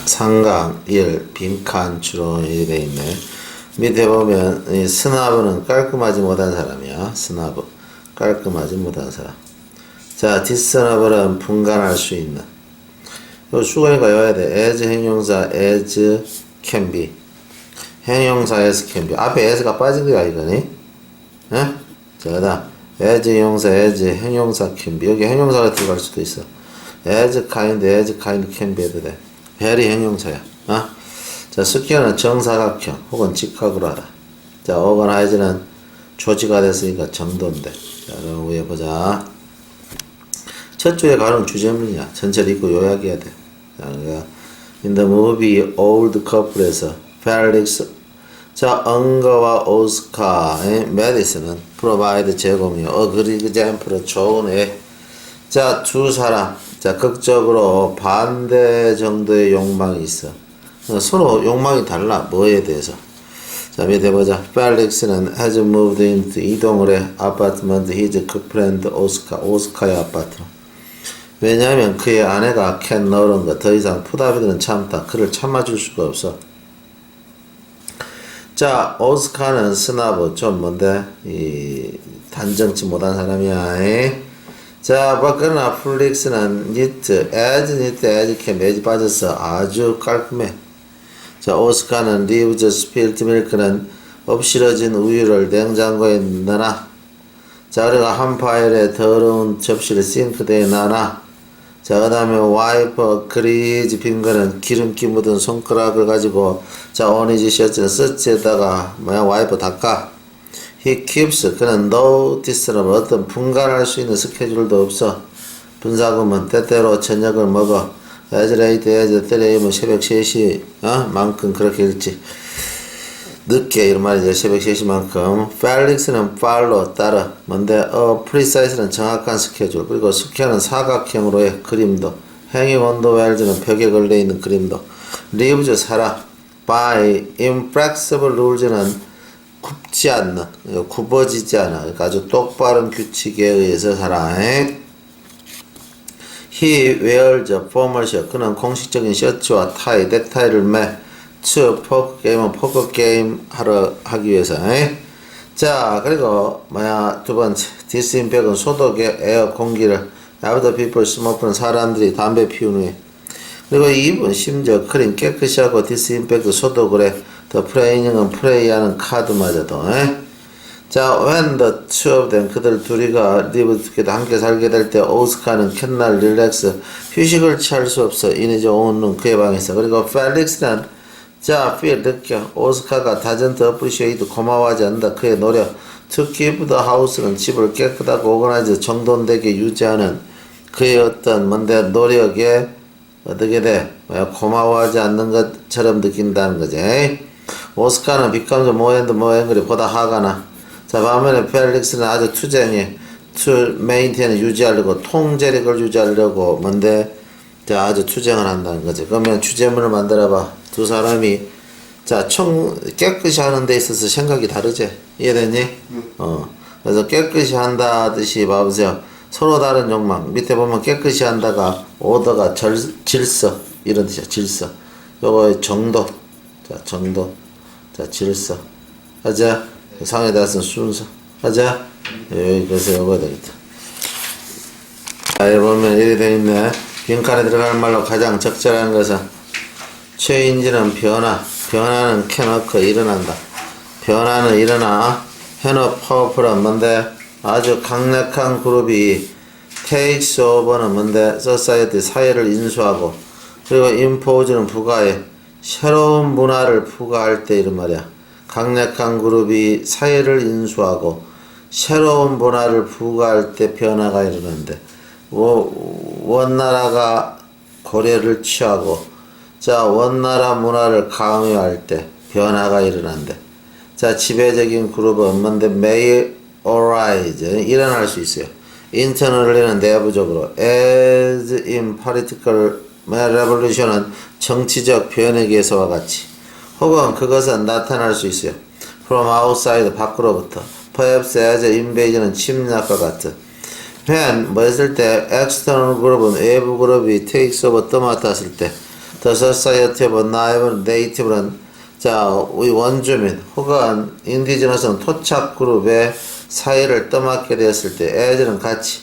상강 1 빈칸 추론이 돼 있네. 밑에 보면 이 스나브는 깔끔하지 못한 사람이야. 스나브 깔끔하지 못한 사람. 자, 디스너블은 분간할 수 있는. 요 수거니까 외워야 돼. as 형용사 as can be. 형용사 as can be. 앞에 as가 빠진 거야 이거니? 에? 자, 그다음 as 형용사 as 형용사 can be. 여기 형용사가 들어갈 수도 있어. as kind can be 해도 돼. very 형용사야. 어? 자, 스퀘어는 정사각형 혹은 직각으로 하라. 자, organize는 조지가 됐으니까 정도인데. 자, 그럼 위에 보자. 첫 줄에 가는 주제문이야. 전체를 읽고 요약해야 돼. 자, 그러니까 in the movie Old Couple에서 펠릭스, 자, 언거와 오스카의 메디슨은 provide 제공이요. 그리고 잼프로 좋은 애. 자, 두 사람. 자, 극적으로 반대 정도의 욕망이 있어. 서로 욕망이 달라. 뭐에 대해서. 자, 밑에 보자. 펠릭스는 has moved into 이동을 해. 아파트먼트 his girlfriend 오스카의 아파트로. 왜냐하면 그의 아내가 캔 너른 거 더 이상 푸다비드는 참다. 그를 참아줄 수가 없어. 자, 오스카는 스나브 좀 뭔데 이 단정치 못한 사람이야. 자, 그러나 플릭스는 니트 as can 매지 빠졌어. 아주 깔끔해. 자, 오스카는 leaves spilled milk는 엎실어진 우유를 냉장고에 넣어놔. 자, 그리고 한 파일에 더러운 접시를 싱크대에 놔놔. 자, 그 다음에 와이퍼 그리즈 핑거는 기름기 묻은 손가락을 가지고, 자, 오니지 셔츠는 서치에다가 와이퍼 닦아. He keeps, 그는 no discernible, 어떤 분간할 수 있는 스케줄도 없어. 분사금은 때때로 저녁을 먹어. as late as 3am, 새벽 3시 만큼 그렇게 읽지. 늦게 이런 말이죠. 새벽 3시만큼. 펠릭스는 팔로 따라. 뭔데? 프리사이스는 정확한 스케줄. 그리고 스퀘어는 사각형으로 해. 그림도. 행잉 온더 웰즈는 벽에 걸려있는 그림도. 리브즈 살아. by inflexible rules는 굽지 않는, 굽어지지 않아. 그러니까 아주 똑바른 규칙에 의해서 살아. He wears a formal shirt. 그는 공식적인 셔츠와 타이, 넥타이를 매. 포커 게임은 포커 게임 하기 위해서. 자, 그리고 두 번째 디스인펙은 소독의 에어 공기를. After people smoke는 사람들이 담배 피운 후에. 그리고 2번 심지어 클린 깨끗이 하고 디스인펙트 소독을 해. 더 프레이닝은 프레이하는 카드마저도. 자, when the two of them 그들 둘이가 live together 함께 살게 될 때 오스카는 캔날 릴렉스 휴식을 취할 수 없어. 이니저 오는 그의 방에서. 그리고 펠릭스는 자, feel 느껴. 오스카가 doesn't appreciate 고마워하지 않는다. 그의 노력. to keep the house는 집을 깨끗하고 organize 정돈되게 유지하는 그의 어떤 뭔데 노력에 어떻게 돼? 고마워하지 않는 것처럼 느낀다는 거지. 오스카는 becomes more and more angry 보다 화가 나. 자, 반면에 펠릭스는 아주 투쟁해. to maintain 유지하려고 통제력을 유지하려고 뭔데 자, 아주 투쟁을 한다는 거지. 그러면 주제문을 만들어봐. 두 사람이 자, 깨끗이 하는 데 있어서 생각이 다르지? 이해됐니? 그래서 깨끗이 한다듯이 봐보세요. 서로 다른 욕망. 밑에 보면 깨끗이 한다가 오더가 질서 이런 뜻이야. 질서. 요거 정도. 자, 정도. 자, 질서. 하자. 상에 대해서는 순서. 하자. 여기서 요거 되겠다. 자, 여기 보면 이렇게 돼 있네. 빈칸에 들어갈 말로 가장 적절한 것은 체인지는 변화. 변화는 캐너크 일어난다. 변화는 일어나. 현업 파워풀은 뭔데? 아주 강력한 그룹이 takes over는 뭔데? society 사회를 인수하고 그리고 impose는 부가해. 새로운 문화를 부과할 때 이런 말이야. 강력한 그룹이 사회를 인수하고 새로운 문화를 부과할 때 변화가 일어난대. 원나라가 고려를 취하고 자, 원나라 문화를 강요할 때 변화가 일어난대. 자, 지배적인 그룹은 뭔데? may arise 일어날 수 있어요. internally는 내부적으로 as in political revolution은 정치적 변혁에서와 같이 혹은 그것은 나타날 수 있어요. from outside 밖으로부터 perhaps as invasion은 침략과 같은 when 뭐 했을 때 external 그룹은 외부 그룹이 takes over 떠맡았을 때 the society of native는 자, 우리 원주민 혹은 인디지너스는 토착 그룹의 사회를 떠맡게 되었을 때 as는 같이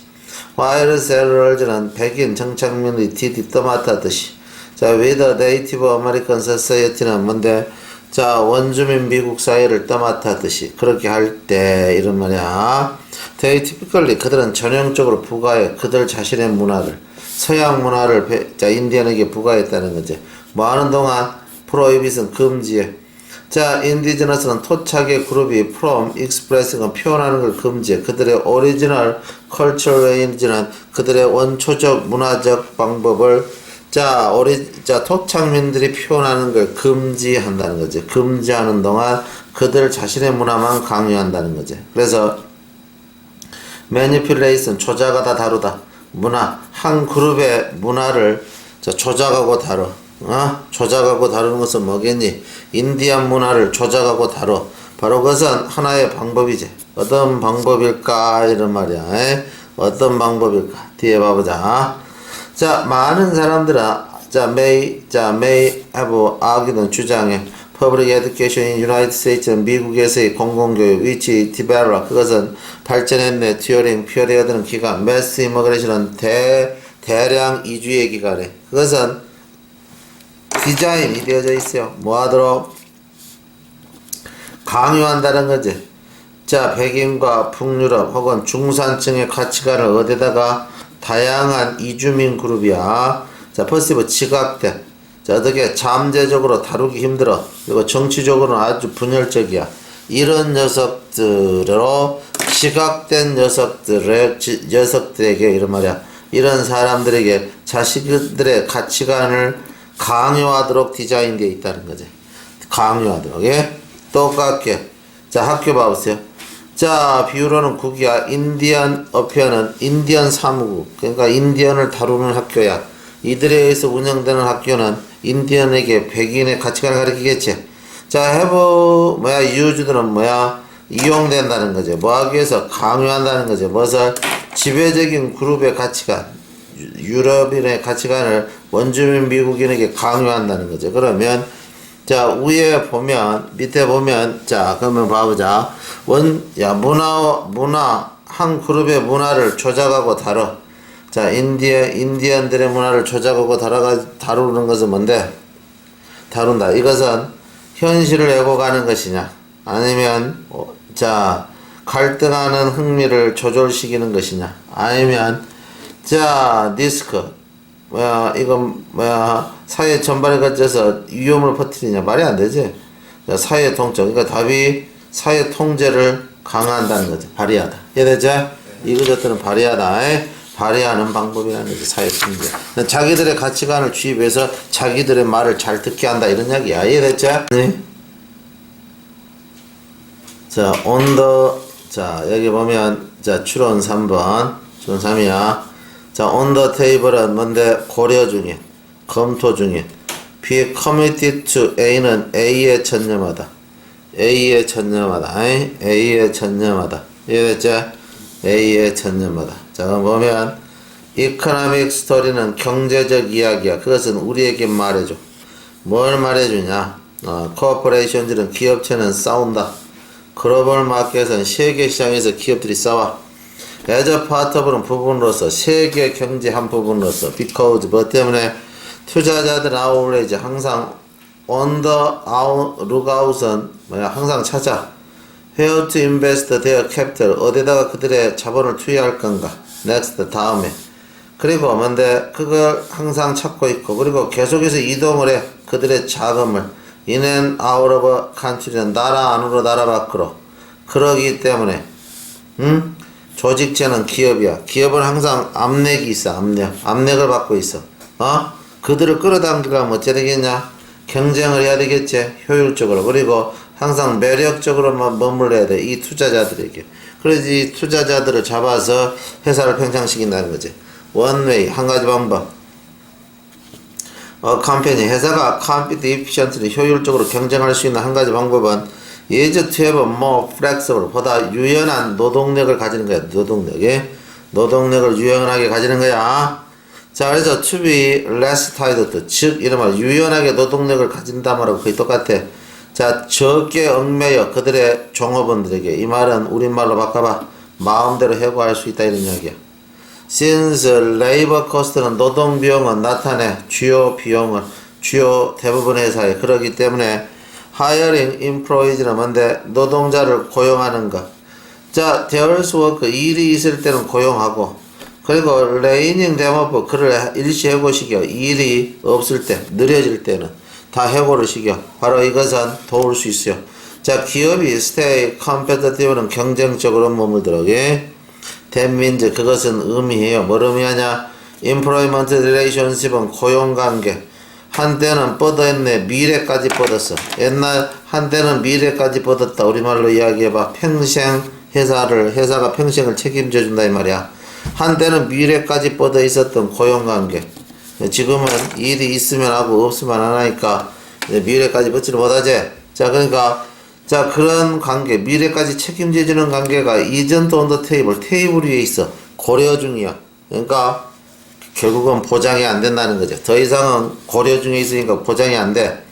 while settlers 백인 정착민이 디디 떠맡았듯이 자, with the native American society는 뭔데? 자, 원주민 미국 사회를 떠맡았듯이 그렇게 할 때 이런 말이야. They typically 그들은 전형적으로 부가해 그들 자신의 문화를 서양 문화를 자 인디언에게 부가했다는 거지. 뭐 하는 동안 prohibit은 금지해. 자, 인디지너스는 토착의 그룹이 from expressing 표현하는 걸 금지해. 그들의 original cultural range는 그들의 원초적 문화적 방법을 자, 토착민들이 표현하는 걸 금지한다는 거지. 금지하는 동안 그들 자신의 문화만 강요한다는 거지. 그래서 manipulation 조작하다 다루다 문화 한 그룹의 문화를 조작하고 다뤄. 조작하고 다루는 것은 뭐겠니? 인디안 문화를 조작하고 다뤄. 바로 그것은 하나의 방법이지. 어떤 방법일까? 이런 말이야. 어떤 방법일까? 뒤에 봐보자. 자, 많은 사람들은 may have argued 주장해. Public education in United States는 미국에서의 공공교육, which develop 그것은 발전했네. During period는 기간, mass immigration은 대량 이주의 기간에 그것은 디자인이 되어져 있어요. 뭐하도록 강요한다는 거지. 자, 백인과 북유럽 혹은 중산층의 가치관을 어디다가 다양한 이주민 그룹이야. 자, 퍼시브 지각돼. 자, 어떻게 잠재적으로 다루기 힘들어. 그리고 정치적으로는 아주 분열적이야. 이런 녀석들로 지각된 녀석들에게 이런 말이야. 이런 사람들에게 자신들의 가치관을 강요하도록 디자인되어 있다는 거지. 강요하도록. 예? 똑같게. 자, 학교 봐보세요. 자, 비유로는 국이야. 인디언 어페어는 인디언 사무국. 그러니까 인디언을 다루는 학교야. 이들에 의해서 운영되는 학교는 인디언에게 백인의 가치관을 가르치겠지. 자, 유주들은 이용된다는 거죠. 뭐 하기 위해서? 강요한다는 거죠. 무엇을? 지배적인 그룹의 가치관, 유럽인의 가치관을 원주민 미국인에게 강요한다는 거죠. 그러면 자, 위에 보면, 밑에 보면, 자, 그러면 봐보자. 문화, 한 그룹의 문화를 조작하고 다뤄. 자, 인디언들의 문화를 조작하고 다루는 것은 뭔데? 다룬다. 이것은 현실을 왜곡하는 것이냐? 아니면, 갈등하는 흥미를 조절시키는 것이냐? 아니면, 자, 사회 전반에 걸쳐서 위험을 퍼뜨리냐? 말이 안 되지. 자, 사회 통제. 그러니까 답이 사회 통제를 강화한다는 거죠. 발휘하다. 이해되죠? 이것들은 발휘하다. 발휘하는 방법이라는 거죠. 사회 통제. 자기들의 가치관을 주입해서 자기들의 말을 잘 듣게 한다. 이런 이야기야. 이해됐죠? 네. 자, 자, 여기 보면, 자, 추론 3번. 추론 3이야. 자, on the table은 뭔데? 고려 중에, 검토 중에. be committed to A는 A에 전념하다. A에 전념하다. A에 전념하다. 이해됐죠? A에 전념하다. 자, 그럼 보면, economic story는 경제적 이야기야. 그것은 우리에게 말해줘. 뭘 말해주냐? corporations는 기업체는 싸운다. 글로벌 마켓은 세계 시장에서 기업들이 싸워. as a part of는 부분으로서 세계 경제 한 부분으로서 because 뭐 때문에 투자자들 아울레이지 항상 on the lookout은 항상 찾아 where to invest their capital 어디다가 그들의 자본을 투여할 건가 next 다음에 그리고 뭔데 그걸 항상 찾고 있고 그리고 계속해서 이동을 해 그들의 자금을 in and out of country는 나라 안으로 나라 밖으로 그러기 때문에 조직체는 기업이야. 기업은 항상 압력이 있어. 압력을 받고 있어. 그들을 끌어당기려면 어찌 되겠냐? 경쟁을 해야 되겠지. 효율적으로. 그리고 항상 매력적으로만 머물러야 돼. 이 투자자들에게. 그래서 이 투자자들을 잡아서 회사를 팽창시킨다는 거지. 원웨이 한 가지 방법. 컴퍼니 회사가 compete efficiently 효율적으로 경쟁할 수 있는 한 가지 방법은 is to have more flexible 보다 유연한 노동력을 가지는 거야. 노동력을 유연하게 가지는 거야. 자, 그래서 to be less tied to, 즉 이른바 유연하게 노동력을 가진다 말하고 거의 똑같아. 자, 적게 얽매여 그들의 종업원들에게, 이 말은 우리말로 바꿔봐, 마음대로 해고할 수 있다 이런 이야기야. Since labor cost는 노동 비용은 나타내 주요 비용을 주요 대부분의 회사에, 그러기 때문에 hiring employees는 뭔데 노동자를 고용하는 것. 자, there's work 일이 있을 때는 고용하고, 그리고 raining them up 그를 일시 해고시켜. 일이 없을 때 느려질 때는 다 해고를 시켜. 바로 이것은 도울 수 있어요. 자, 기업이 stay competitive는 경쟁적으로 머물도록. That means 그것은 의미해요. 뭘 의미하냐? employment relationship은 고용관계. 한때는 뻗어있네. 미래까지 뻗었어. 옛날 한때는 미래까지 뻗었다. 우리말로 이야기해봐. 평생 회사가 평생을 책임져 준다 이 말이야. 한때는 미래까지 뻗어 있었던 고용관계. 지금은 일이 있으면 하고 없으면 안 하니까 미래까지 뻗지를 못하지. 자, 그러니까 자, 그런 관계, 미래까지 책임져 주는 관계가 이전도 온더 테이블 위에 있어. 고려 중이야. 그러니까 결국은 보장이 안 된다는 거죠. 더 이상은 고려 중에 있으니까 보장이 안 돼.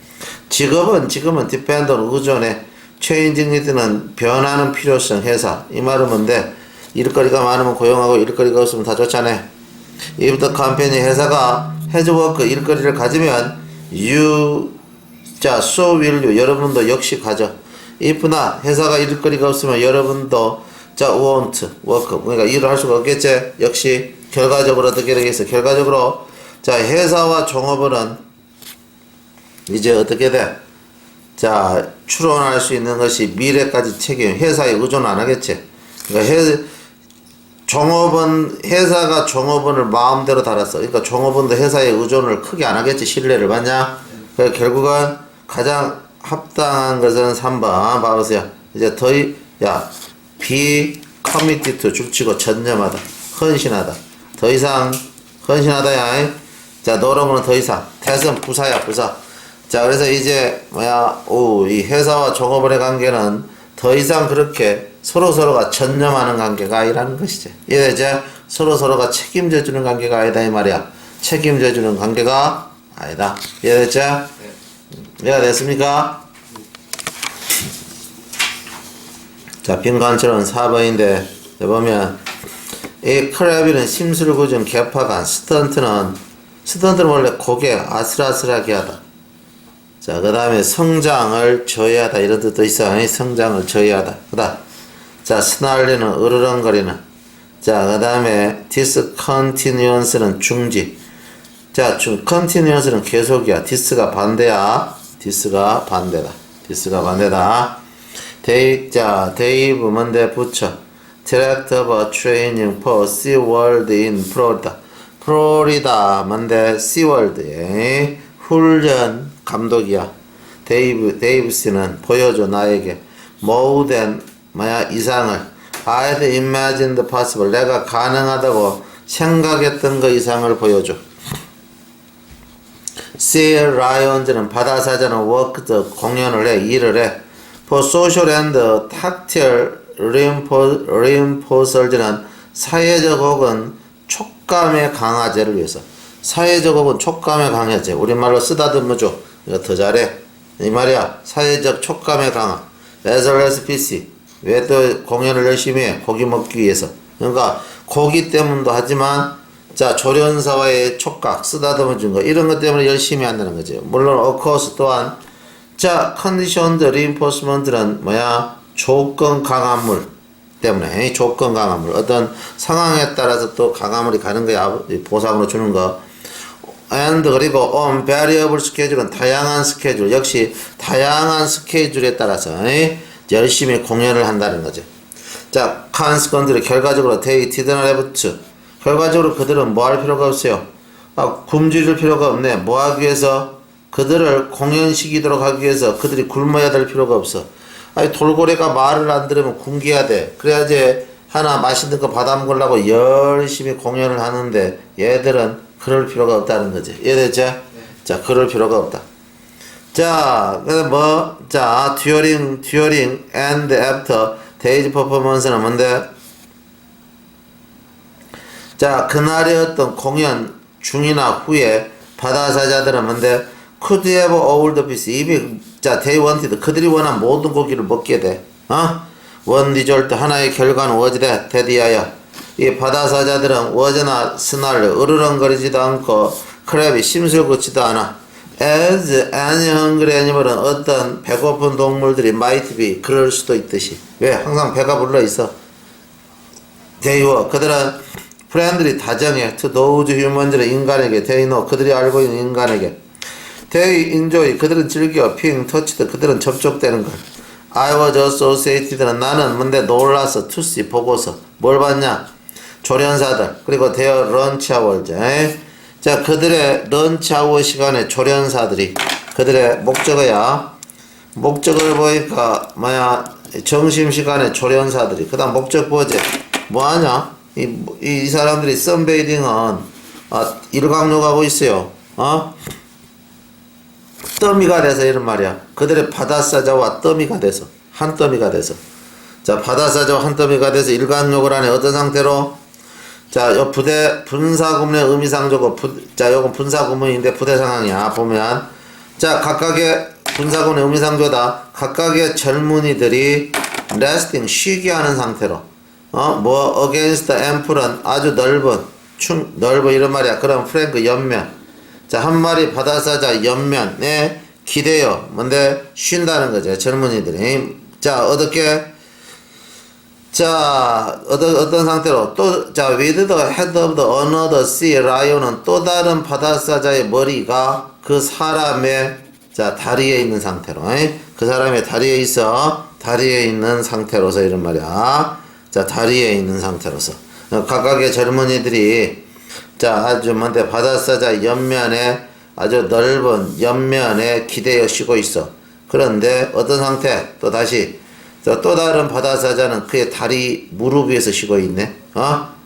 지금은 depend on 의존해. changing need는 변하는 필요성, 회사. 이 말은 뭔데? 일거리가 많으면 고용하고 일거리가 없으면 다 쫓아내. If the company, 회사가 has work, 일거리를 가지면 so will you, 여러분도 역시 가져. if not, 회사가 일거리가 없으면 여러분도 won't work, 그러니까 일을 할 수가 없겠지. 역시 결과적으로 어떻게 되겠어? 결과적으로 자, 회사와 종업원은 이제 어떻게 돼? 자, 추론할 수 있는 것이 미래까지 책임, 회사에 의존 안 하겠지. 그러니까 회사가 종업원을 마음대로 달았어. 그러니까 종업원도 회사에 의존을 크게 안 하겠지. 신뢰를 받냐? 그러니까 결국은 가장 합당한 것은 3번. 봐보세요. 이제 be committed to, 죽치고 전념하다. 헌신하다. 더 이상, 헌신하다야. 자, 노력은 더 이상. that은 부사야, 부사. 자, 그래서 이제, 이 회사와 종업원의 관계는 더 이상 그렇게 서로서로가 전념하는 관계가 아니라는 것이지. 이제 서로서로가 책임져주는 관계가 아니다, 이 말이야. 책임져주는 관계가 아니다. 이해됐죠? 네. 이해가 됐습니까? 자, 빈관처럼 4번인데, 보면, 이 크랩이는 심술 굳은 개파간, 스턴트는 원래 고개 아슬아슬하게 하다. 자, 그 다음에 성장을 저해하다. 이런 뜻도 있어. 성장을 저해하다. 그 다음. 자, 스날리는 으르렁거리는. 자, 그 다음에 discontinuous는 중지. 자, continuous는 계속이야. dis가 반대야. dis가 반대다. 데이브 뭔데 붙여. Direct of training for SeaWorld in Florida. 플로리다 뭔데 SeaWorld에 훈련 감독이야. 데이브스는 보여줘 나에게 more than 이상을. I'd imagined possible. 내가 가능하다고 생각했던 거 이상을 보여줘. Sea Lions는 바다사자는 worked 공연을 해, 일을 해. For social and tactile reinforcers는 사회적 혹은 촉감의 강화제를 위해서. 사회적 혹은 촉감의 강화제. 우리말로 쓰다듬어줘. 이거 더 잘해. 이 말이야. 사회적 촉감의 강화. as well as PC. 왜 또 공연을 열심히 해? 고기 먹기 위해서. 그러니까 고기 때문도 하지만 자, 조련사와의 촉각, 쓰다듬어준 거 이런 것 때문에 열심히 한다는 거죠. 물론 of course 또한 자, conditioned reinforcement는 조건 강화물 때문에. 조건 강화물. 어떤 상황에 따라서 또 강화물이 가는 거야. 보상으로 주는 거. and 그리고 on variable schedule은 다양한 스케줄. 역시 다양한 스케줄에 따라서 열심히 공연을 한다는 거죠. 자, consequently 결과적으로 they did not have to. 결과적으로 그들은 뭐 할 필요가 없어요. 굶주릴 필요가 없네. 뭐 하기 위해서? 그들을 공연시키도록 하기 위해서 그들이 굶어야 될 필요가 없어. 돌고래가 말을 안 들으면 굶겨야 돼. 그래야지 하나 맛있는 거 받아 먹으려고 열심히 공연을 하는데 얘들은 그럴 필요가 없다는 거지. 이해됐죠? 네. 자, 그럴 필요가 없다. 자, 그래서 자, during and after day's performance는 뭔데? 자, 그날의 어떤 공연 중이나 후에 바다사자들은 뭔데 could have all the pieces 입이 자 they wanted 그들이 원한 모든 고기를 먹게 돼. one result 하나의 결과는 was that이야. 이 바다사자들은 was나 스날을 으르렁거리지도 않고 크랩이 심술 긋지도 않아. as any hungry animal은 어떤 배고픈 동물들이 might be 그럴 수도 있듯이 왜 항상 배가 불러 있어. they were 그들은 friendly 다정해 to those humans들은 인간에게 they know 그들이 알고 있는 인간에게 they enjoy 그들은 즐겨 being touched 그들은 접촉되는 걸. I was associated는 나는 뭔데 놀라서 to see 보고서 뭘 봤냐 조련사들 그리고 their lunch hours 자 그들의 런치 아워 시간에 조련사들이 그들의 목적어야 목적을 보니까 뭐야 점심시간에 조련사들이 그 다음 목적 보지 뭐하냐 이 사람들이 선베이딩은 일광욕하고 있어요. 더미가 돼서 이런 말이야. 그들의 바다사자와 더미가 돼서 한 더미가 돼서 자 바다사자와 한 더미가 돼서 일광욕을 하네. 어떤 상태로 자 요 부대 분사구문의 의미상조고 자 요건 분사구문인데 부대 상황이야. 보면 자 각각의 분사구문의 의미상조다. 각각의 젊은이들이 resting 쉬게 하는 상태로 뭐 against ample은 아주 넓은 넓은 이런 말이야. 그럼 프랭크 옆면 자 한 마리 바다사자 옆면에 기대어 뭔데 쉰다는 거죠. 젊은이들이 자 어떻게 자 어떤 상태로 또 자 with the head of the another sea lion은 또 다른 바다사자의 머리가 그 사람의 자 다리에 있는 상태로 그 사람의 다리에 있어 다리에 있는 상태로서 이런 말이야. 자 다리에 있는 상태로서 각각의 젊은이들이 자 아주 뭔데 바다사자 옆면에 아주 넓은 옆면에 기대어 쉬고 있어. 그런데 어떤 상태 또 다시 또 다른 바다사자는 그의 다리 무릎 위에서 쉬고 있네.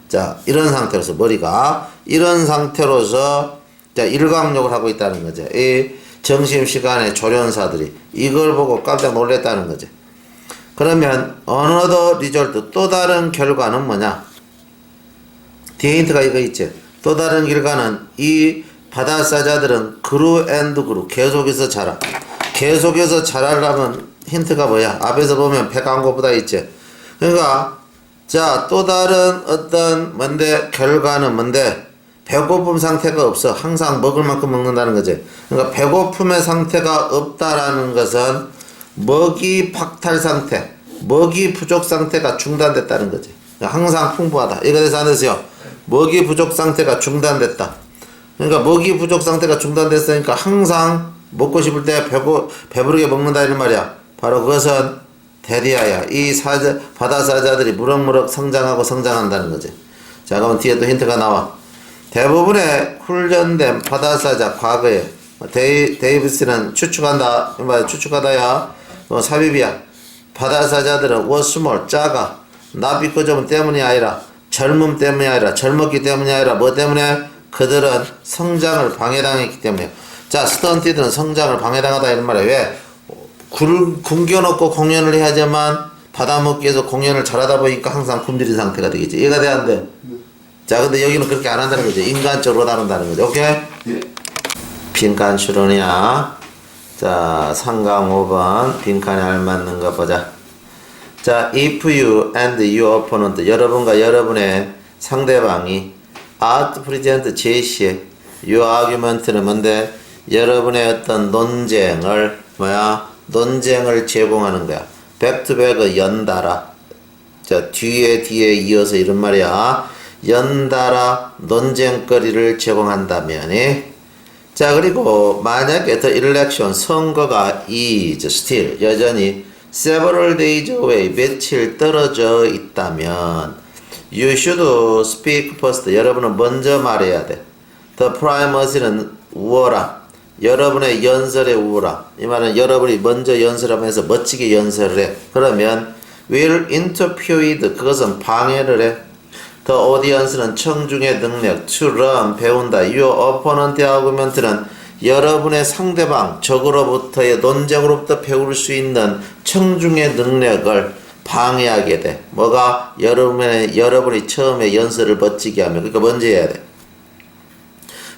자 이런 상태로서 머리가 이런 상태로서 자 일광욕을 하고 있다는 거죠. 이 점심시간에 조련사들이 이걸 보고 깜짝 놀랐다는 거죠. 그러면 another result 또 다른 결과는 뭐냐? 뒤에 힌트가 이거 있지. 또 다른 결과는 이 바다사자들은 grew and grew 계속해서 자라. 계속해서 자라려면 힌트가 뭐야? 앞에서 보면 배가 한 것보다 있지. 그러니까 자 또 다른 어떤 뭔데 결과는 뭔데 배고픔 상태가 없어. 항상 먹을 만큼 먹는다는 거지. 그러니까 배고픔의 상태가 없다라는 것은 먹이 박탈 상태, 먹이 부족 상태가 중단됐다는 거지. 그러니까 항상 풍부하다. 이거 돼서 안 됐어요. 먹이 부족 상태가 중단됐다. 그러니까 먹이 부족 상태가 중단됐으니까 항상 먹고 싶을 때 배부르게 먹는다 이런 말이야. 바로 그것은 데리아야. 이 바다사자들이 무럭무럭 성장하고 성장한다는 거지. 자 그럼 뒤에 또 힌트가 나와. 대부분의 훈련된 바다사자 과거에 데이비스는 추측한다. 추측하다야. 삽입이야. 바다사자들은 워스몰 작아. 나비꺼점 때문이 아니라 젊음 때문이 아니라 젊었기 때문이 아니라 뭐 때문에 그들은 성장을 방해당했기 때문에. 자 스턴티들은 성장을 방해당하다 이런 말이야. 왜? 굶겨놓고 공연을 해야지만 바다먹기에서 공연을 잘하다 보니까 항상 굶주린 상태가 되겠지. 이해가 돼 안 돼? 자 근데 여기는 그렇게 안 한다는 거죠. 인간적으로 다룬다는 거죠. 오케이? 예. 빈칸 추론이야. 자 3강 5번 빈칸에 알맞는 거 보자. 자 if you and your opponent 여러분과 여러분의 상대방이 art present 제시에 your argument는 뭔데 여러분의 어떤 논쟁을 논쟁을 제공하는 거야. 백투백을 연달아. 자 뒤에 이어서 이런 말이야. 연달아 논쟁거리를 제공한다면 자 그리고 만약에 the election 선거가 is still 여전히 several days away 며칠 떨어져 있다면 you should speak first 여러분은 먼저 말해야 돼. the primacy는 우월함 여러분의 연설에 우월함 이 말은 여러분이 먼저 연설하면서 멋지게 연설을 해. 그러면 will interfere 그것은 방해를 해. The audience는 청중의 능력 to learn 배운다. Your opponent argument는 여러분의 상대방 적으로부터의 논쟁으로부터 배울 수 있는 청중의 능력을 방해하게 돼. 뭐가? 여러분이 처음에 연설을 멋지게 하면 그러니까 먼저 해야 돼.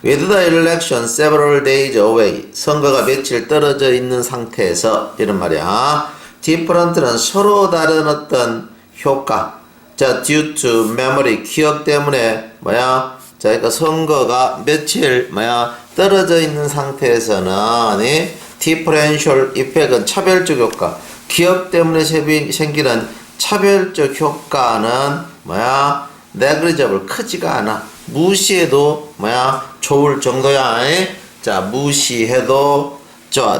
with the election several days away. 선거가 며칠 떨어져 있는 상태에서 이런 말이야. different는 서로 다른 어떤 효과. 자, due to memory, 기억 때문에 뭐야? 자, 그러니까 선거가 며칠 뭐야? 떨어져 있는 상태에서는 differential effect은 차별적 효과. 기억 때문에 생기는 차별적 효과는 뭐야? negligible, 크지가 않아. 무시해도 뭐야? 좋을 정도야. 자, 무시해도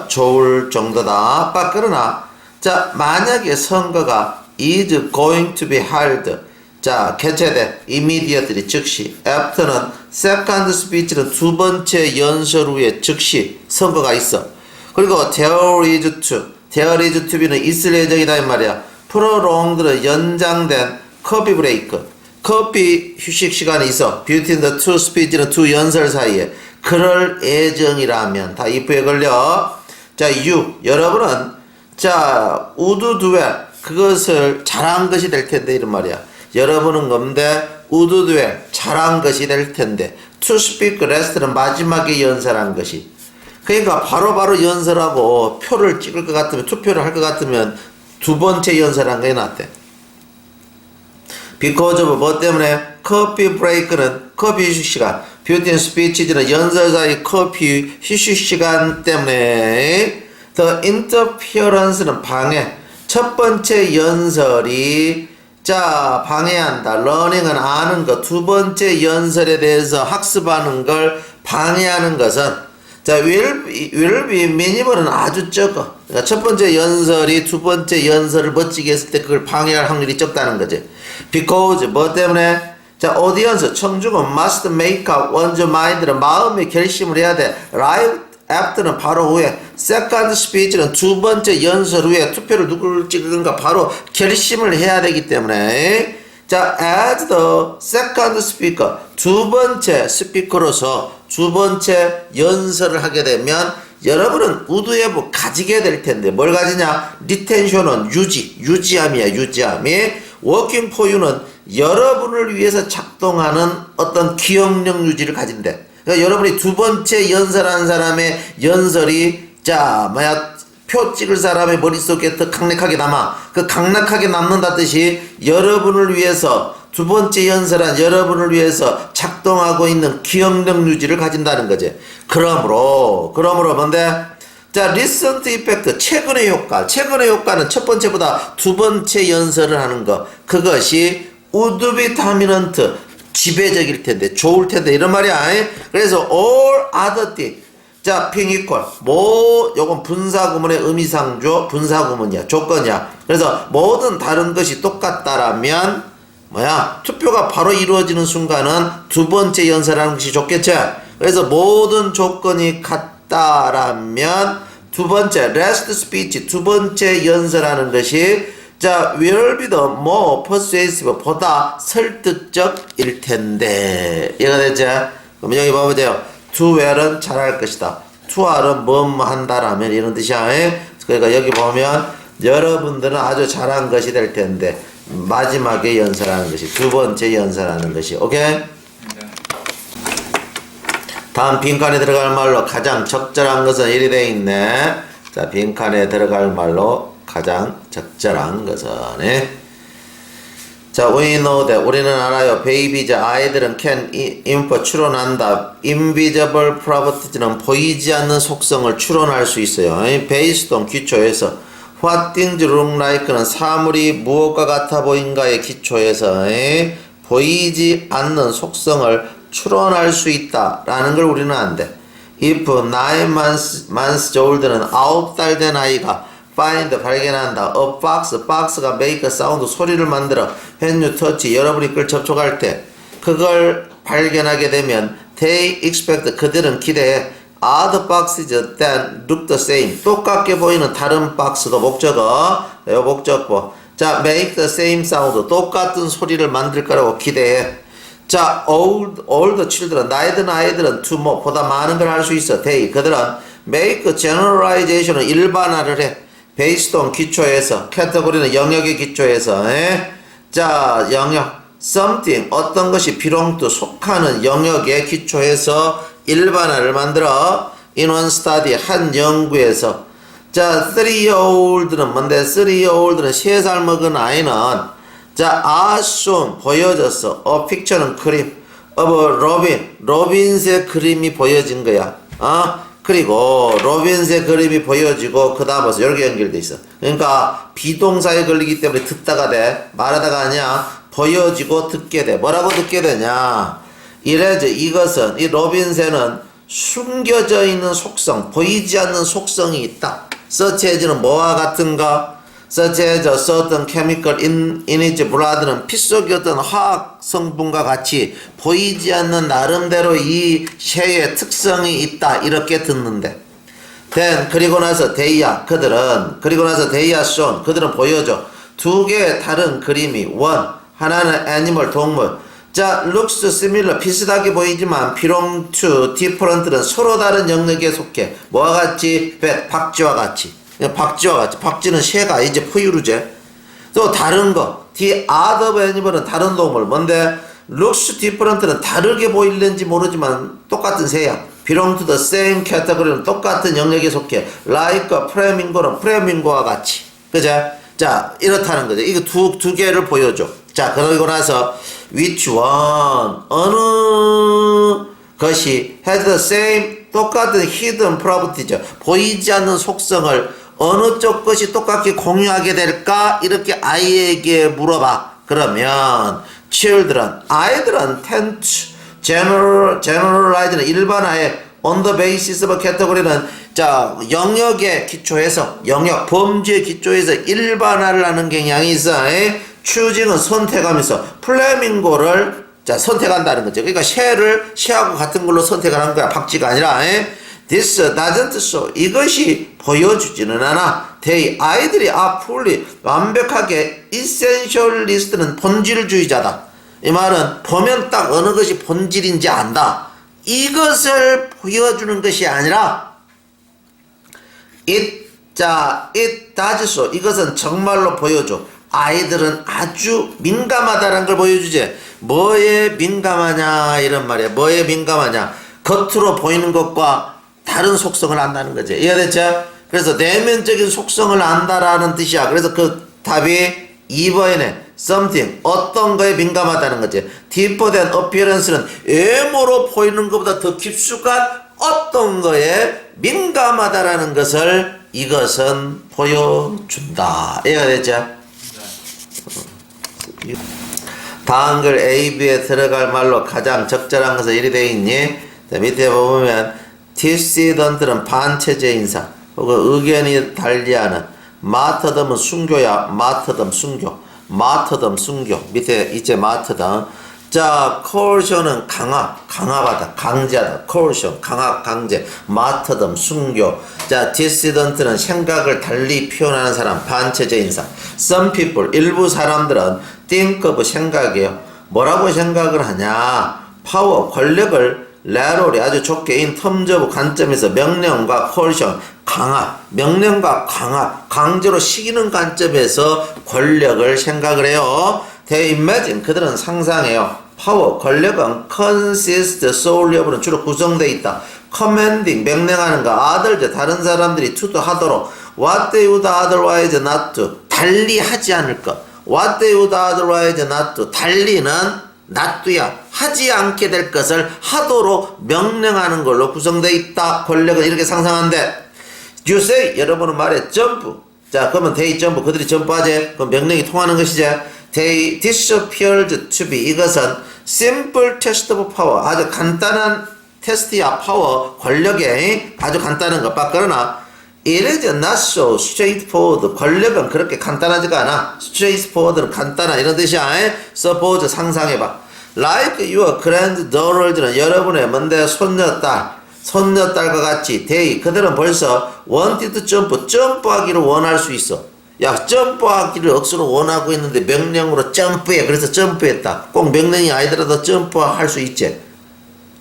좋을 정도다. 그러나 자, 만약에 선거가 is going to be held. 자, 개최돼. immediately, 즉시. after는 second speech는 두 번째 연설 후에 즉시 선거가 있어. 그리고 there is to be는 있을 예정이다 이 말이야. prolonged는 연장된 coffee break. 커피 휴식 시간이 있어. between the two speech는 두 연설 사이에. 그럴 예정이라면 다 if에 걸려. 자, 여러분은 자, would do well. 그것을 잘한 것이 될 텐데 이런 말이야. 여러분은 건데 would do well. 잘한 것이 될 텐데 to speak last는 마지막에 연설한 것이. 그러니까 바로바로 연설하고 표를 찍을 것 같으면 투표를 할 것 같으면 두 번째 연설한 게 낫대. because of 뭐 때문에 커피 브레이크는 커피 휴식 시간. between speech는 연설 사이 커피 휴식 시간 때문에 the interference는 방해. 첫 번째 연설이 자 방해한다. learning은 아는 것. 두 번째 연설에 대해서 학습하는 걸 방해하는 것은 자 will be minimal은 아주 적어. 그러니까 첫 번째 연설이 두 번째 연설을 멋지게 했을 때 그걸 방해할 확률이 적다는 거지. because 뭐 때문에 자 audience 청중은 must make up one's mind는 마음의 결심을 해야 돼. right after는 바로 후에. second speech는 두 번째 연설 후에 투표를 누구를 찍는가 바로 결심을 해야 되기 때문에 자 as the second speaker 두 번째 스피커로서 두 번째 연설을 하게 되면 여러분은 우드앱을 가지게 될 텐데 뭘 가지냐? retention은 유지함이야. 유지함이 working for you는 여러분을 위해서 작동하는 어떤 기억력 유지를 가진대. 그러니까 여러분이 두 번째 연설한 사람의 연설이 자 뭐야 표 찍을 사람의 머릿속에 더 강력하게 남아. 그 강력하게 남는다 뜻이 여러분을 위해서 두 번째 연설한 여러분을 위해서 작동하고 있는 기억력 유지를 가진다는 거지. 그러므로 뭔데? 자, recent effect, 최근의 효과. 최근의 효과는 첫 번째보다 두 번째 연설을 하는 거. 그것이 would be dominant, 지배적일 텐데, 좋을 텐데, 이런 말이야. 그래서 all other things. 자, being equal. 요건 분사구문의 의미상조, 분사구문이야. 조건이야. 그래서 모든 다른 것이 똑같다라면, 투표가 바로 이루어지는 순간은 두 번째 연설하는 것이 좋겠지? 그래서 모든 조건이 같다라면 두 번째 last speech 두 번째 연설하는 것이 자 will be the more persuasive 보다 설득적일 텐데 이해가 됐지? 그럼 여기 봐보세요. do well은 잘할 것이다. to are은 뭐뭐 한다라면 이런 뜻이야. 그러니까 여기 보면 여러분들은 아주 잘한 것이 될 텐데 마지막에 연설하는 것이 두 번째 연설하는 것이 오케이? 다음 빈칸에 들어갈 말로 가장 적절한 것은 이리 돼 있네. 자 빈칸에 들어갈 말로 가장 적절한 것은 자 we know that 우리는 알아요. babies 아이들은 can infer 추론한다. invisible properties는 보이지 않는 속성을 추론할 수 있어요. based on 기초에서 what things look like는 사물이 무엇과 같아 보인가에 기초해서 보이지 않는 속성을 추론할 수 있다라는 걸 우리는 안돼. if 9 months old는 9달 된 아이가 find 발견한다. a box가 make a sound 소리를 만들어 when you touch 여러분이 그걸 접촉할 때 그걸 발견하게 되면 they expect 그들은 기대해 other boxes that look the same 똑같게 보이는 다른 박스도 목적어 요 목적보 자 make the same sound 똑같은 소리를 만들 거라고 기대해. 자 old children 나이 든 아이들은 to more 보다 많은 걸 할 수 있어. they 그들은 make generalization은 일반화를 해 based on 기초에서 category는 영역의 기초에서 자 영역 something 어떤 것이 belong to 속하는 영역의 기초에서 일반화를 만들어 in one study 한 연구에서 자 3-year-old는 뭔데 3-year-old는 3살 먹은 아이는 자 are shown 보여졌어 a picture는 그림 of 로빈스의 그림이 보여진 거야 그리고 로빈스의 그림이 보여지고 그 다음 벌써 이렇게 연결돼 있어 그러니까 비동사에 걸리기 때문에 듣다가 돼 말하다가 아니야 보여지고 듣게 돼 뭐라고 듣게 되냐 이래죠 이것은 이 로빈스에는 숨겨져 있는 속성 보이지 않는 속성이 있다 such as는 뭐와 같은가 such as a certain chemical in its blood는 피 속의 어떤 화학 성분과 같이 보이지 않는 나름대로 이 쉐의 특성이 있다 이렇게 듣는데 then 그리고 나서 그들은 shown 그들은 보여줘 두 개의 다른 그림이 one 하나는 animal 동물 자 looks similar 비슷하게 보이지만 belong to different는 서로 다른 영역에 속해 뭐와 같이 박쥐와 같이 박쥐는 새가 이제 포유류제 또 다른 거 the other animal은 다른 동물 뭔데 looks different는 다르게 보일는지 모르지만 똑같은 새야 belong to the same category는 똑같은 영역에 속해 like flamingo는 플레밍고와 같이 그죠? 자 이렇다는 거죠 이거 두 개를 보여줘 자 그러고 나서 which one 어느 것이 has the same 똑같은 hidden properties 보이지 않는 속성을 어느 쪽 것이 똑같이 공유하게 될까 이렇게 아이에게 물어봐 그러면 아이들은 tend to generalize는 일반화해 on the basis of category는 자 영역의 기초에서 범주의 기초에서 일반화를 하는 경향이 있어 choosing은 선택하면서 플레밍고를 자 선택한다는 거죠 그러니까 새하고 같은 걸로 선택하는 거야 박쥐가 아니라 this doesn't show 이것이 보여주지는 않아 아이들이 are fully 완벽하게 essentialist는 본질주의자다 이 말은 보면 딱 어느 것이 본질인지 안다 이것을 보여주는 것이 아니라 it does show 이것은 정말로 보여줘 아이들은 아주 민감하다는 걸 보여주지 뭐에 민감하냐 이런 말이야 뭐에 민감하냐 겉으로 보이는 것과 다른 속성을 안다는 거지 이해됐죠? 그래서 내면적인 속성을 안다라는 뜻이야 그래서 그 답이 2번이네 something 어떤 거에 민감하다는 거지 deeper than appearance는 외모로 보이는 것보다 더 깊숙한 어떤 거에 민감하다라는 것을 이것은 보여준다 이해가 됐죠? 다음 글 A, B에 들어갈 말로 가장 적절한 것은 이리 되어 있니? 밑에 보면 디시던트는 반체제 인사 혹은 의견이 달리하는 마터덤은 순교야 마터덤 순교 밑에 이제 마터덤 자 coercion은 강압하다 강제하다 coercion 강제 마터덤 순교 자 dissident는 생각을 달리 표현하는 사람 반체제 인사 some people 일부 사람들은 think of 생각이에요 뭐라고 생각을 하냐 파워 권력을 narrowly 아주 좁게 in terms of 관점에서 명령과 coercion 명령과 강제로 시키는 관점에서 권력을 생각을 해요 They imagine 그들은 상상해요 파워 권력은 consist solely of는 주로 구성되어 있다 commanding 명령하는 거 others 다른 사람들이 to do 하도록 what they would otherwise not do 달리 하지 않을 것 what they would otherwise not do 달리는 not do야 하지 않게 될 것을 하도록 명령하는 걸로 구성되어 있다 권력은 이렇게 상상한대 you say 여러분은 말해 점프 자 그러면 they 점프 그들이 점프하지 그럼 명령이 통하는 것이지 they disappeared to be 이것은 simple test of power 아주 간단한 테스트야 파워 권력의 아주 간단한 것 그러나 it is not so straightforward 권력은 그렇게 간단하지가 않아 straightforward는 간단한 이런 뜻이야 suppose 상상해봐 like your granddaughter는 여러분의 뭔데 손녀딸과 같이 they 그들은 벌써 wanted 점프하기를 원할 수 있어 야 점프하기를 억수로 원하고 있는데 명령으로 점프해 그래서 점프했다 꼭 명령이 아니더라도 점프할 수 있지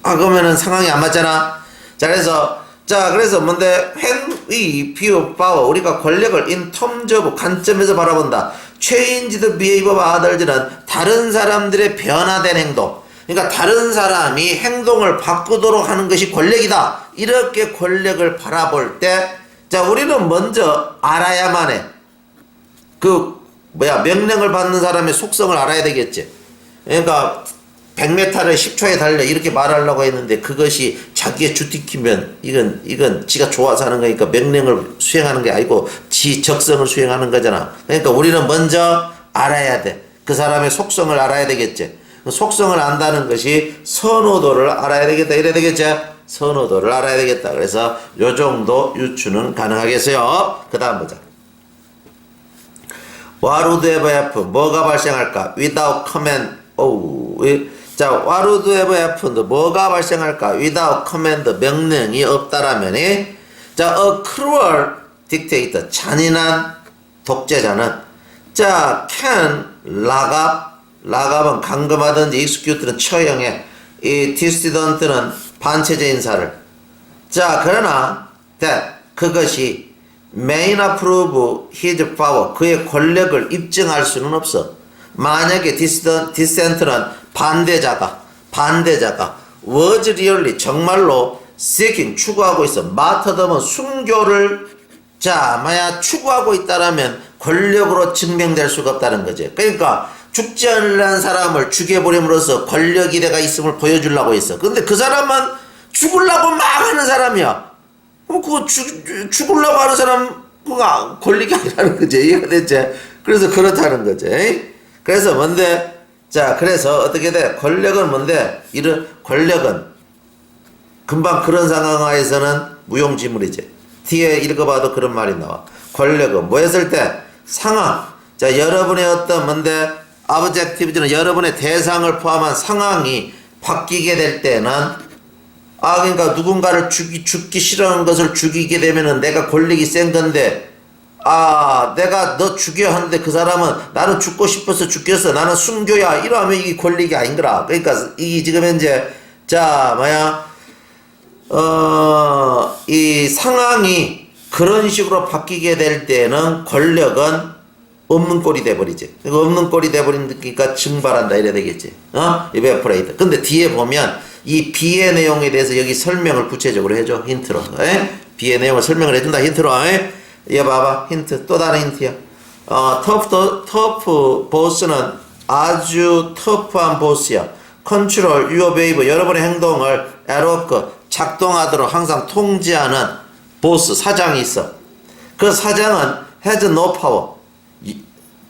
그러면은 상황이 안 맞잖아 그래서 뭔데 when we view power 우리가 권력을 in terms of 관점에서 바라본다 changed behavior of others는 다른 사람들의 변화된 행동 그러니까 다른 사람이 행동을 바꾸도록 하는 것이 권력이다. 이렇게 권력을 바라볼 때, 자, 우리는 먼저 알아야만 해. 명령을 받는 사람의 속성을 알아야 되겠지. 그러니까 100m를 10초에 달려 이렇게 말하려고 했는데 그것이 자기의 주특기면 이건 지가 좋아서 하는 거니까 명령을 수행하는 게 아니고 지 적성을 수행하는 거잖아. 그러니까 우리는 먼저 알아야 돼. 그 사람의 속성을 알아야 되겠지. 그 속성을 안다는 것이 선호도를 알아야 되겠다. 이래야 되겠지. 선호도를 알아야 되겠다. 그래서 요 정도 유추는 가능하겠어요. 그 다음 보자. What would ever happen? 뭐가 발생할까? Without command. 자, what would ever happen? 뭐가 발생할까? Without command. 명령이 없다라면, 자, a cruel dictator. 잔인한 독재자는, 자, can 락압은 감금하든지 execute는 처형해. 이 dissident는 반체제 인사를. 자, 그러나 that 그것이 may not prove his power. 그의 권력을 입증할 수는 없어. 만약에 dissent는 반대자가 was really 정말로 seeking 추구하고 있어. martyrdom은 순교를 만약 추구하고 있다라면 권력으로 증명될 수가 없다는 거지. 그러니까 죽지 않으려는 사람을 죽여버림으로써 권력이 내가 있음을 보여주려고 했어. 근데 그 사람은 죽으려고 막 하는 사람이야. 그럼 그거 죽으려고 하는 사람 그거 권력이 아니라는 거지. 이해가 됐지? 그래서 그렇다는 거지. 그래서 뭔데? 자, 그래서 어떻게 돼? 권력은 뭔데? 권력은 금방 그런 상황하에서는 무용지물이지. 뒤에 읽어봐도 그런 말이 나와. 권력은 뭐 했을 때? 상황. 자, 여러분의 어떤 뭔데? objective는 여러분의 대상을 포함한 상황이 바뀌게 될 때는 그러니까 누군가를 죽기 싫어하는 것을 죽이게 되면은 내가 권력이 센 건데 내가 너 죽여 하는데 그 사람은 나는 죽고 싶어서 죽겠어. 나는 순교야. 이러면 이게 권력이 아닌거라. 그러니까 이게 지금 현재 이 상황이 그런 식으로 바뀌게 될 때는 권력은 없는 꼴이 돼버리지. 없는 꼴이 돼버리니까 증발한다 이래야 되겠지. evaporate. 근데 뒤에 보면 이 B의 내용에 대해서 여기 설명을 구체적으로 해줘. 힌트로. B의 내용을 설명을 해준다. 힌트로. 얘 봐봐. 힌트. 또 다른 힌트야. 터프 보스는 아주 터프한 보스야. 컨트롤 유어 베이브 여러분의 행동을 에로크 작동하도록 항상 통제하는 보스 사장이 있어. 그 사장은 has no power.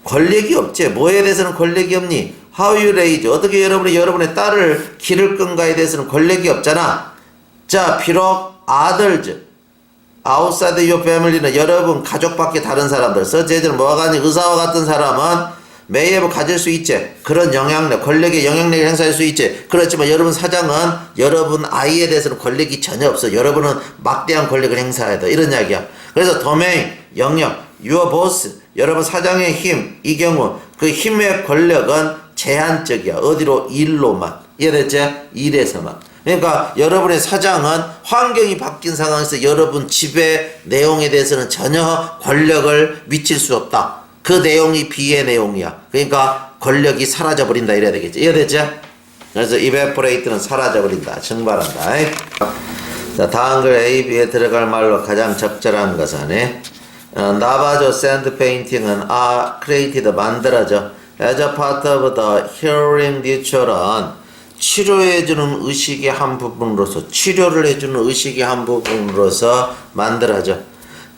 권력이 없지. 뭐에 대해서는 권력이 없니? How you raise. 어떻게 여러분의 딸을 기를 건가에 대해서는 권력이 없잖아. 자, 비록 others, outside your family는 여러분 가족 밖에 다른 사람들, 서제는 뭐가 가니 의사와 같은 사람은 may have 가질 수 있지. 그런 영향력, 권력의 영향력을 행사할 수 있지. 그렇지만 여러분 사장은 여러분 아이에 대해서는 권력이 전혀 없어. 여러분은 막대한 권력을 행사해야 돼. 이런 이야기야. 그래서 domain, 영역, your boss, 여러분 사장의 힘, 이 경우 그 힘의 권력은 제한적이야. 어디로? 일로만. 이해됐지? 일에서만. 그러니까 여러분의 사장은 환경이 바뀐 상황에서 여러분 집의 내용에 대해서는 전혀 권력을 미칠 수 없다. 그 내용이 B의 내용이야. 그러니까 권력이 사라져버린다 이래야 되겠지. 이해됐지? 그래서 evaporate는 사라져버린다. 증발한다. 자, 다음 글 A, B에 들어갈 말로 가장 적절한 것은 나바조 샌드 페인팅은 created 만들어져 as a part of the healing ritual은 치료해주는 의식의 한 부분으로서 치료를 해주는 의식의 한 부분으로서 만들어져.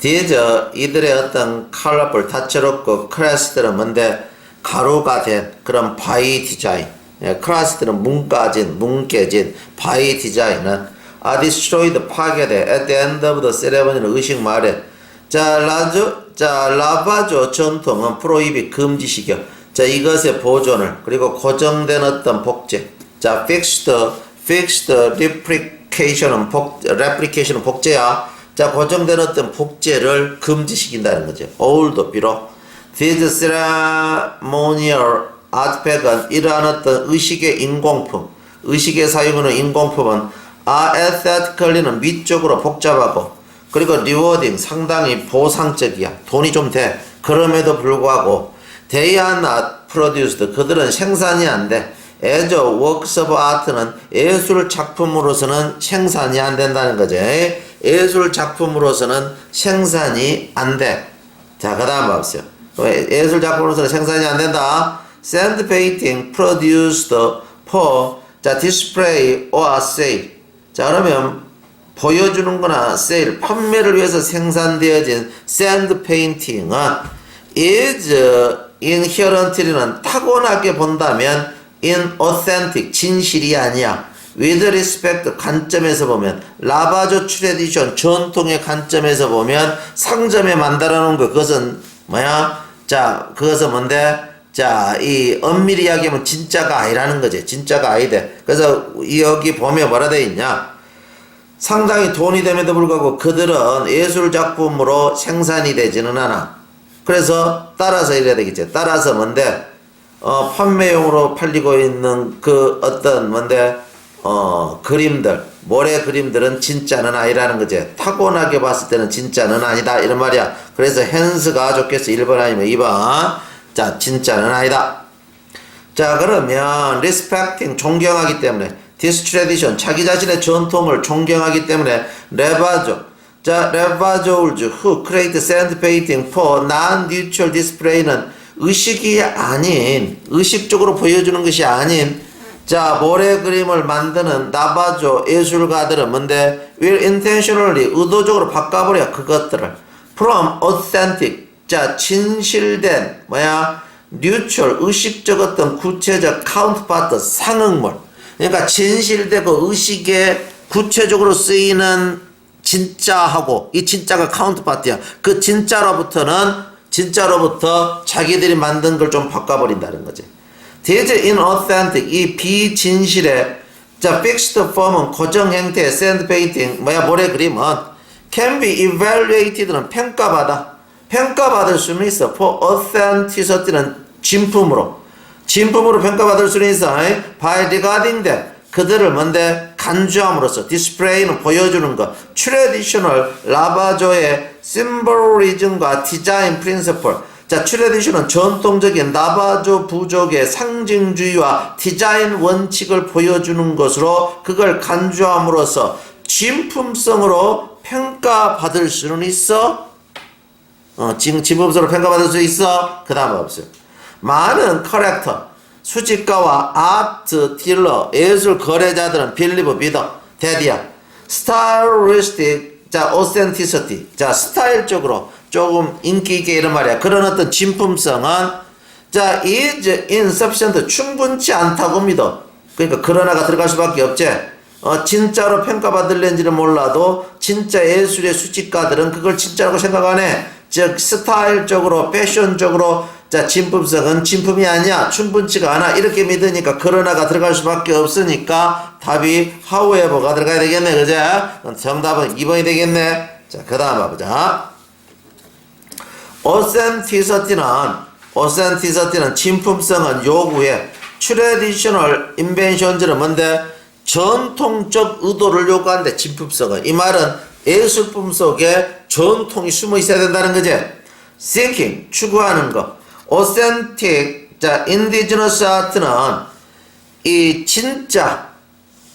이들의 어떤 컬러풀 다채롭고 크라스들은 뭔데 가루가 된 그런 바이 디자인. 크라스들은 뭉개진 바이 디자인은 destroyed 파괴돼. at the end of the ceremony는 의식 말에 라바조 전통은 프로입이 금지시켜. 자, 이것의 보존을 그리고 고정된 어떤 복제. 자, fixed replication은 복제야. 자, 고정된 어떤 복제를 금지시킨다는 거죠. 오울도 비록 This ceremonial artifact은 이러한 어떤 의식의 인공품, 의식에 사용하는 인공품은 aesthetically는 미적으로 복잡하고 그리고 rewarding 상당히 보상적이야. 돈이 좀 돼. 그럼에도 불구하고 they are not produced. 그들은 생산이 안 돼. as a works of art는 예술 작품으로서는 생산이 안 된다는 거죠. 예술 작품으로서는 생산이 안 돼. 자, 그 다음 봐보세요. 예술 작품으로서는 생산이 안 된다. Sand painting produced for 자, display or sale. 자, 그러면 보여주는 거나 sale, 판매를 위해서 생산되어진 sand painting은 is inherently는 타고나게 본다면 inauthentic, 진실이 아니야. with respect, 관점에서 보면 라바조 트레디션, 전통의 관점에서 보면 상점에 만들어 놓은 거, 그것은 뭐야? 자, 그것은 뭔데? 자, 이 엄밀히 이야기하면 진짜가 아니라는 거지. 진짜가 아니대. 그래서 여기 보면 뭐라 돼 있냐? 상당히 돈이 됨에도 불구하고 그들은 예술 작품으로 생산이 되지는 않아. 그래서 따라서 이래야 되겠지. 따라서 뭔데? 판매용으로 팔리고 있는 그 어떤 뭔데? 그림들, 모래 그림들은 진짜는 아니라는 거지. 타고나게 봤을 때는 진짜는 아니다. 이런 말이야. 그래서 hence가 좋겠어. 1번 아니면 2번. 자, 진짜는 아니다. 자, 그러면 respecting, 존경하기 때문에 this tradition, 자기 자신의 전통을 존경하기 때문에 레바조. 자, 레바조울즈 who create sand painting for non-neutral display는 의식이 아닌, 의식적으로 보여주는 것이 아닌 자, 모래 그림을 만드는 나바조 예술가들은 뭔데? will intentionally, 의도적으로 바꿔버려, 그것들을. from authentic, 자, 진실된, 뭐야? neutral, 의식적 어떤 구체적 counterpart, 상응물. 그러니까 진실되고 의식에 구체적으로 쓰이는 진짜하고, 이 진짜가 counterpart야. 그 진짜로부터 자기들이 만든 걸 좀 바꿔버린다는 거지. This inauthentic, 이 비진실의 자, fixed form은 고정 형태의 sand painting, 뭐야, 모래 그림은 can be evaluated는 평가받을 수는 있어. for authenticity는 진품으로 평가받을 수는 있어. by regarding them, 그들을 뭔데? 간주함으로써. display는 보여주는 것. traditional 라바조의 symbolism과 design principle. 자, 트레디션은 전통적인 나바조 부족의 상징주의와 디자인 원칙을 보여주는 것으로 그걸 간주함으로써 진품성으로 평가받을 수는 있어. 진품성으로 평가받을 수 있어. 그 다음 없어요. 많은 커렉터, 수집가와 아트 딜러, 예술 거래자들은 빌리브, 믿어, 대디야. 스타일리스틱, 자, authenticity, 자, 스타일적으로 조금 인기 있게 이런 말이야. 그런 어떤 진품성은 자, is insufficient, 충분치 않다고 믿어. 그러니까 그러나가 들어갈 수밖에 없지. 진짜로 평가받을는지는 몰라도 진짜 예술의 수집가들은 그걸 진짜라고 생각 안 해. 즉 스타일적으로 패션적으로 자, 진품성은 진품이 아니야, 충분치가 않아, 이렇게 믿으니까 그러나가 들어갈 수밖에 없으니까 답이 however가 들어가야 되겠네. 그죠? 정답은 2번이 되겠네. 자, 그 다음 봐보자. authenticity는 진품성은 요구해. traditional inventions는 뭔데? 전통적 의도를 요구한대. 진품성은. 이 말은 예술품 속에 전통이 숨어 있어야 된다는 거지. seeking, 추구하는 거. authentic, 자, indigenous art는 이 진짜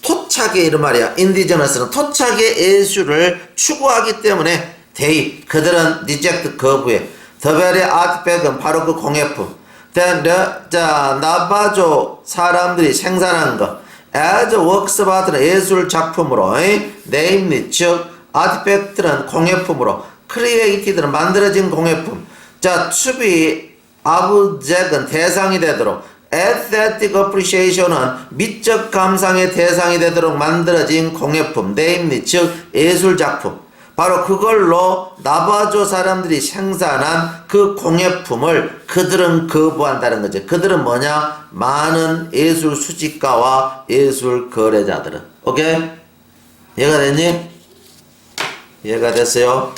토착의 이런 말이야. indigenous는 토착의 예술을 추구하기 때문에 they, 그들은 reject, 거부해. the very artifact은 바로 그 공예품. then 자, 나바조 사람들이 생산한 거. as works of art는 예술 작품으로, namely, 즉 artifact는 공예품으로, created는 만들어진 공예품. 자, to be object은 대상이 되도록, aesthetic appreciation은 미적 감상의 대상이 되도록 만들어진 공예품, namely, 즉 예술 작품. 바로 그걸로 나바조 사람들이 생산한 그 공예품을 그들은 거부한다는 거죠. 그들은 뭐냐? 많은 예술 수집가와 예술 거래자들은. 오케이? 이해가 됐니? 이해가 됐어요?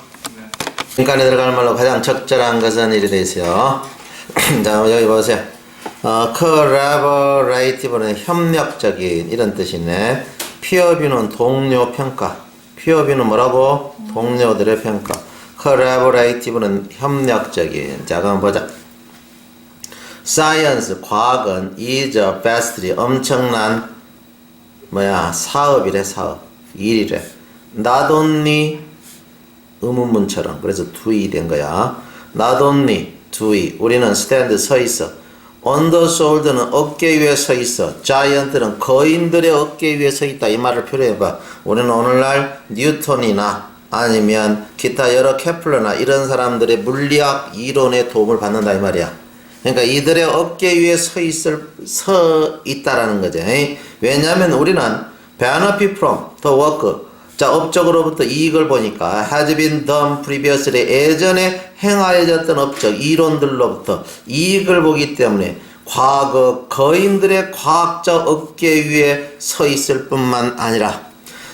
인간에 들어갈 말로 가장 적절한 것은 이리 돼 있어요. 자, 여기 보세요. collaborative는 협력적인 이런 뜻이네. peer view는 동료 평가. peer view는 뭐라고? 동료들의 평가. collaborative는 협력적인. 자, 그럼 보자. science 과학은 is a vastly 엄청난 사업이래. 사업 일이래. not only 의문문처럼 그래서 do이 된 거야. not only do이 우리는 stand 서 있어. on the shoulder는 어깨 위에 서 있어. giant는 거인들의 어깨 위에 서 있다. 이 말을 표현해봐. 우리는 오늘날 뉴턴이나 아니면 기타 여러 케플러나 이런 사람들의 물리학 이론의 도움을 받는다 이 말이야. 그러니까 이들의 어깨 위에 서 있다라는 거죠. 왜냐하면 우리는 benefit from the work 자 업적으로부터 이익을 보니까 has been done previously 예전에 행하여졌던 업적 이론들로부터 이익을 보기 때문에 과거 거인들의 과학적 어깨 위에 서 있을 뿐만 아니라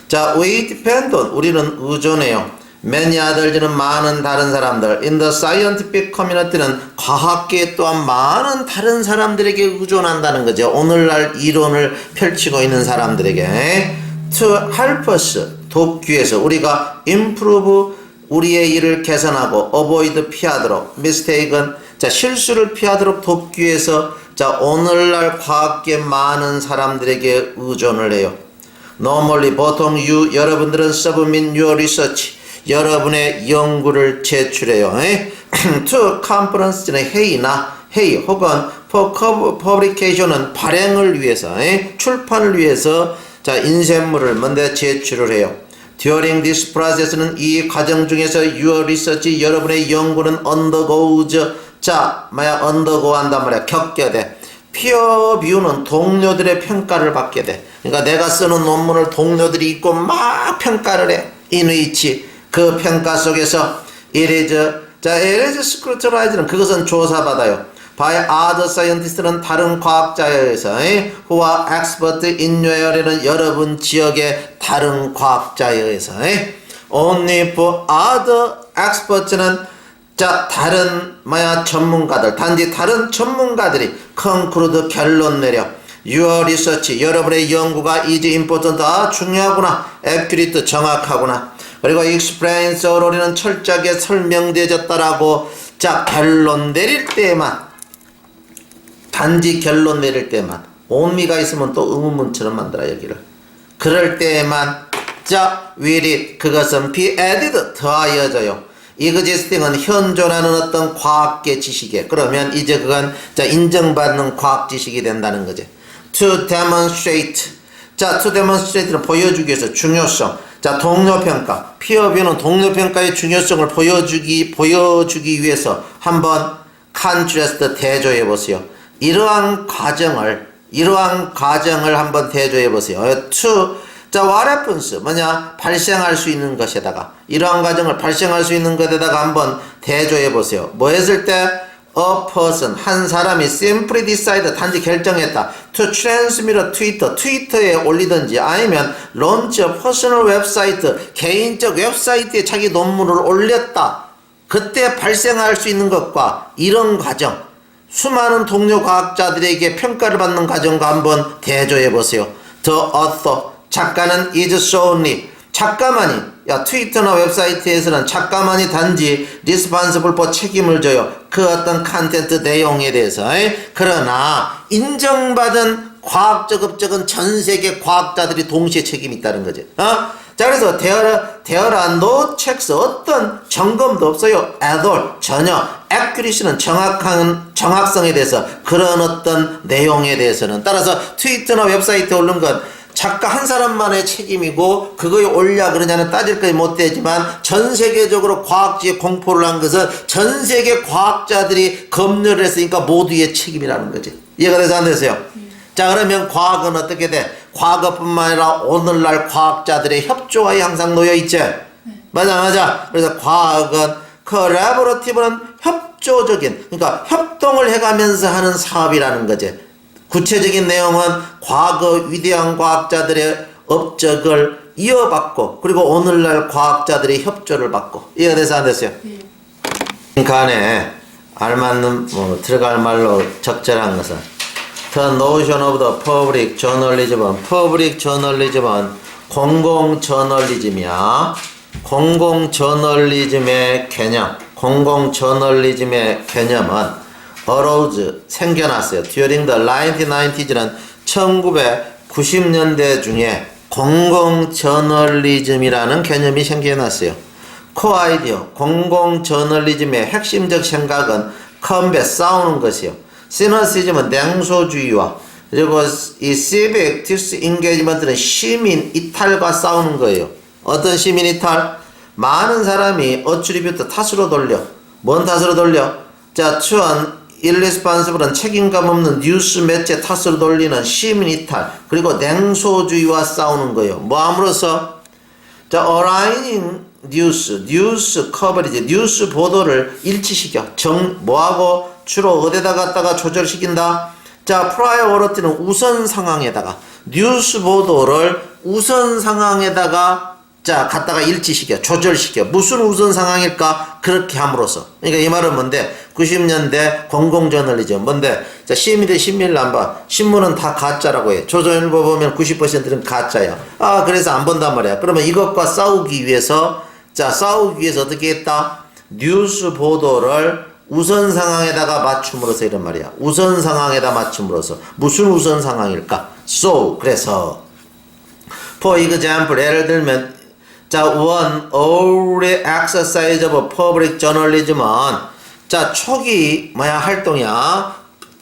자 we depend on 우리는 의존해요. many others는 많은 다른 사람들 in the scientific community는 과학계 또한 많은 다른 사람들에게 의존한다는 거죠. 오늘날 이론을 펼치고 있는 사람들에게 to help us 돕기 위해서 우리가 improve 우리의 일을 개선하고 avoid 피하도록 mistake은 자 실수를 피하도록 돕기 위해서 자 오늘날 과학계 많은 사람들에게 의존을 해요. normally 보통 여러분들은 submit your research 여러분의 연구를 제출해요. to conference는 회의 혹은 for publication은 발행을 위해서 출판을 위해서 자 인쇄물을 먼저 제출을 해요. During this process는 이 과정 중에서 your research 여러분의 연구는 undergoes 자 undergo 한단 말이야. 겪게 돼. peer review는 동료들의 평가를 받게 돼. 그러니까 내가 쓰는 논문을 동료들이 읽고 막 평가를 해. in which 그 평가 속에서 it is scrutinized는 그것은 조사받아요. by other scientists는 다른 과학자에 의해서 who are expert in your area는 여러분 지역의 다른 과학자에 의해서 only for other experts는 자 다른 전문가들 단지 다른 전문가들이 conclude 결론 내려 your research 여러분의 연구가 is important 중요하구나 accurate 정확하구나 그리고 explain thoroughly는 철저하게 설명되어졌다라고 자 결론 내릴 때만 단지 결론 내릴 때만 only가 있으면 또 의문문처럼 만들어 여기를 그럴 때만 자 will it 그것은 be added 더하여져요. existing은 현존하는 어떤 과학계 지식에 그러면 이제 그건 자 인정받는 과학 지식이 된다는 거지. to demonstrate 자 to demonstrate는 보여주기 위해서 중요성 자 동료평가 peer review는 동료평가의 중요성을 보여주기 위해서 한번 contrast 대조해 보세요. 이러한 과정을 한번 대조해 보세요. to 자 what happens 발생할 수 있는 것에다가 이러한 과정을 발생할 수 있는 것에다가 한번 대조해 보세요. 뭐 했을 때 a person 한 사람이 simply decide 단지 결정했다. to transmit a 트위터에 올리든지 아니면 launch a personal website 개인적 웹사이트에 자기 논문을 올렸다. 그때 발생할 수 있는 것과 이런 과정 수많은 동료 과학자들에게 평가를 받는 과정과 한번 대조해 보세요. The author 작가는 is solely 작가만이 트위터나 웹사이트에서는 작가만이 단지 responsible for 책임을 져요. 그 어떤 컨텐츠 내용에 대해서. 그러나 인정받은 과학적 업적은 전 세계 과학자들이 동시에 책임이 있다는 거지. 자 그래서 there are no checks 어떤 점검도 없어요. at all 전혀. accuracy는 정확성에 대해서 그런 어떤 내용에 대해서는 따라서 트위터나 웹사이트에 올린 건 작가 한 사람만의 책임이고 그거에 올려 그러냐는 따질까지 못 되지만 전 세계적으로 과학지에 공포를 한 것은 전 세계 과학자들이 검열을 했으니까 모두의 책임이라는 거지. 이해가 돼서 안 되세요? 자 그러면 과학은 어떻게 돼? 과거뿐만 아니라 오늘날 과학자들의 협조가 항상 놓여있지? 맞아. 그래서 과학은 collaborative는 협조적인 그러니까 협동을 해가면서 하는 사업이라는 거지. 구체적인 내용은 과거 위대한 과학자들의 업적을 이어받고 그리고 오늘날 과학자들의 협조를 받고 이해가 돼서 안 됐어요? 간에 알맞는 들어갈 말로 적절한 것은 The notion of the public journalism은 공공저널리즘이야. 공공저널리즘의 개념은 arose 생겨났어요. During the 1990s는 1990년대 중에 공공저널리즘이라는 개념이 생겨났어요. 코어 아이디어, 공공저널리즘의 핵심적 생각은 컴뱃, 싸우는 것이요. 시너시즘은 냉소주의와 그리고 이 civic activist engagement는 시민 이탈과 싸우는 거예요. 어떤 시민 이탈? 많은 사람이 attribute 탓으로 돌려. 뭔 탓으로 돌려? 자, 추한 irresponsible은 책임감 없는 뉴스 매체 탓으로 돌리는 시민 이탈. 그리고 냉소주의와 싸우는 거예요. 뭐 함으로써? 자, aligning 뉴스 커버리지, 뉴스 보도를 일치시켜. 뭐하고? 주로 어디다 갖다가 조절시킨다? 자, priority는 우선 상황에다가, 뉴스 보도를 우선 상황에다가 자, 갖다가 일치시켜, 조절시켜. 무슨 우선 상황일까? 그렇게 함으로써. 그러니까 이 말은 뭔데? 90년대 공공저널리즘. 뭔데? 자, 시민들 신문을 안 봐. 신문은 다 가짜라고 해. 조선일보 보면 90%는 가짜야. 아, 그래서 안 본단 말이야. 그러면 이것과 싸우기 위해서, 자, 싸우기 위해서 어떻게 했다? 뉴스 보도를 우선 상황에다가 맞춤으로써 이런 말이야. 우선 상황에다 맞춤으로써. 무슨 우선 상황일까? So, 그래서. For example, 예를 들면, 자, one early exercise of public journalism은, 자, 초기, 활동이야.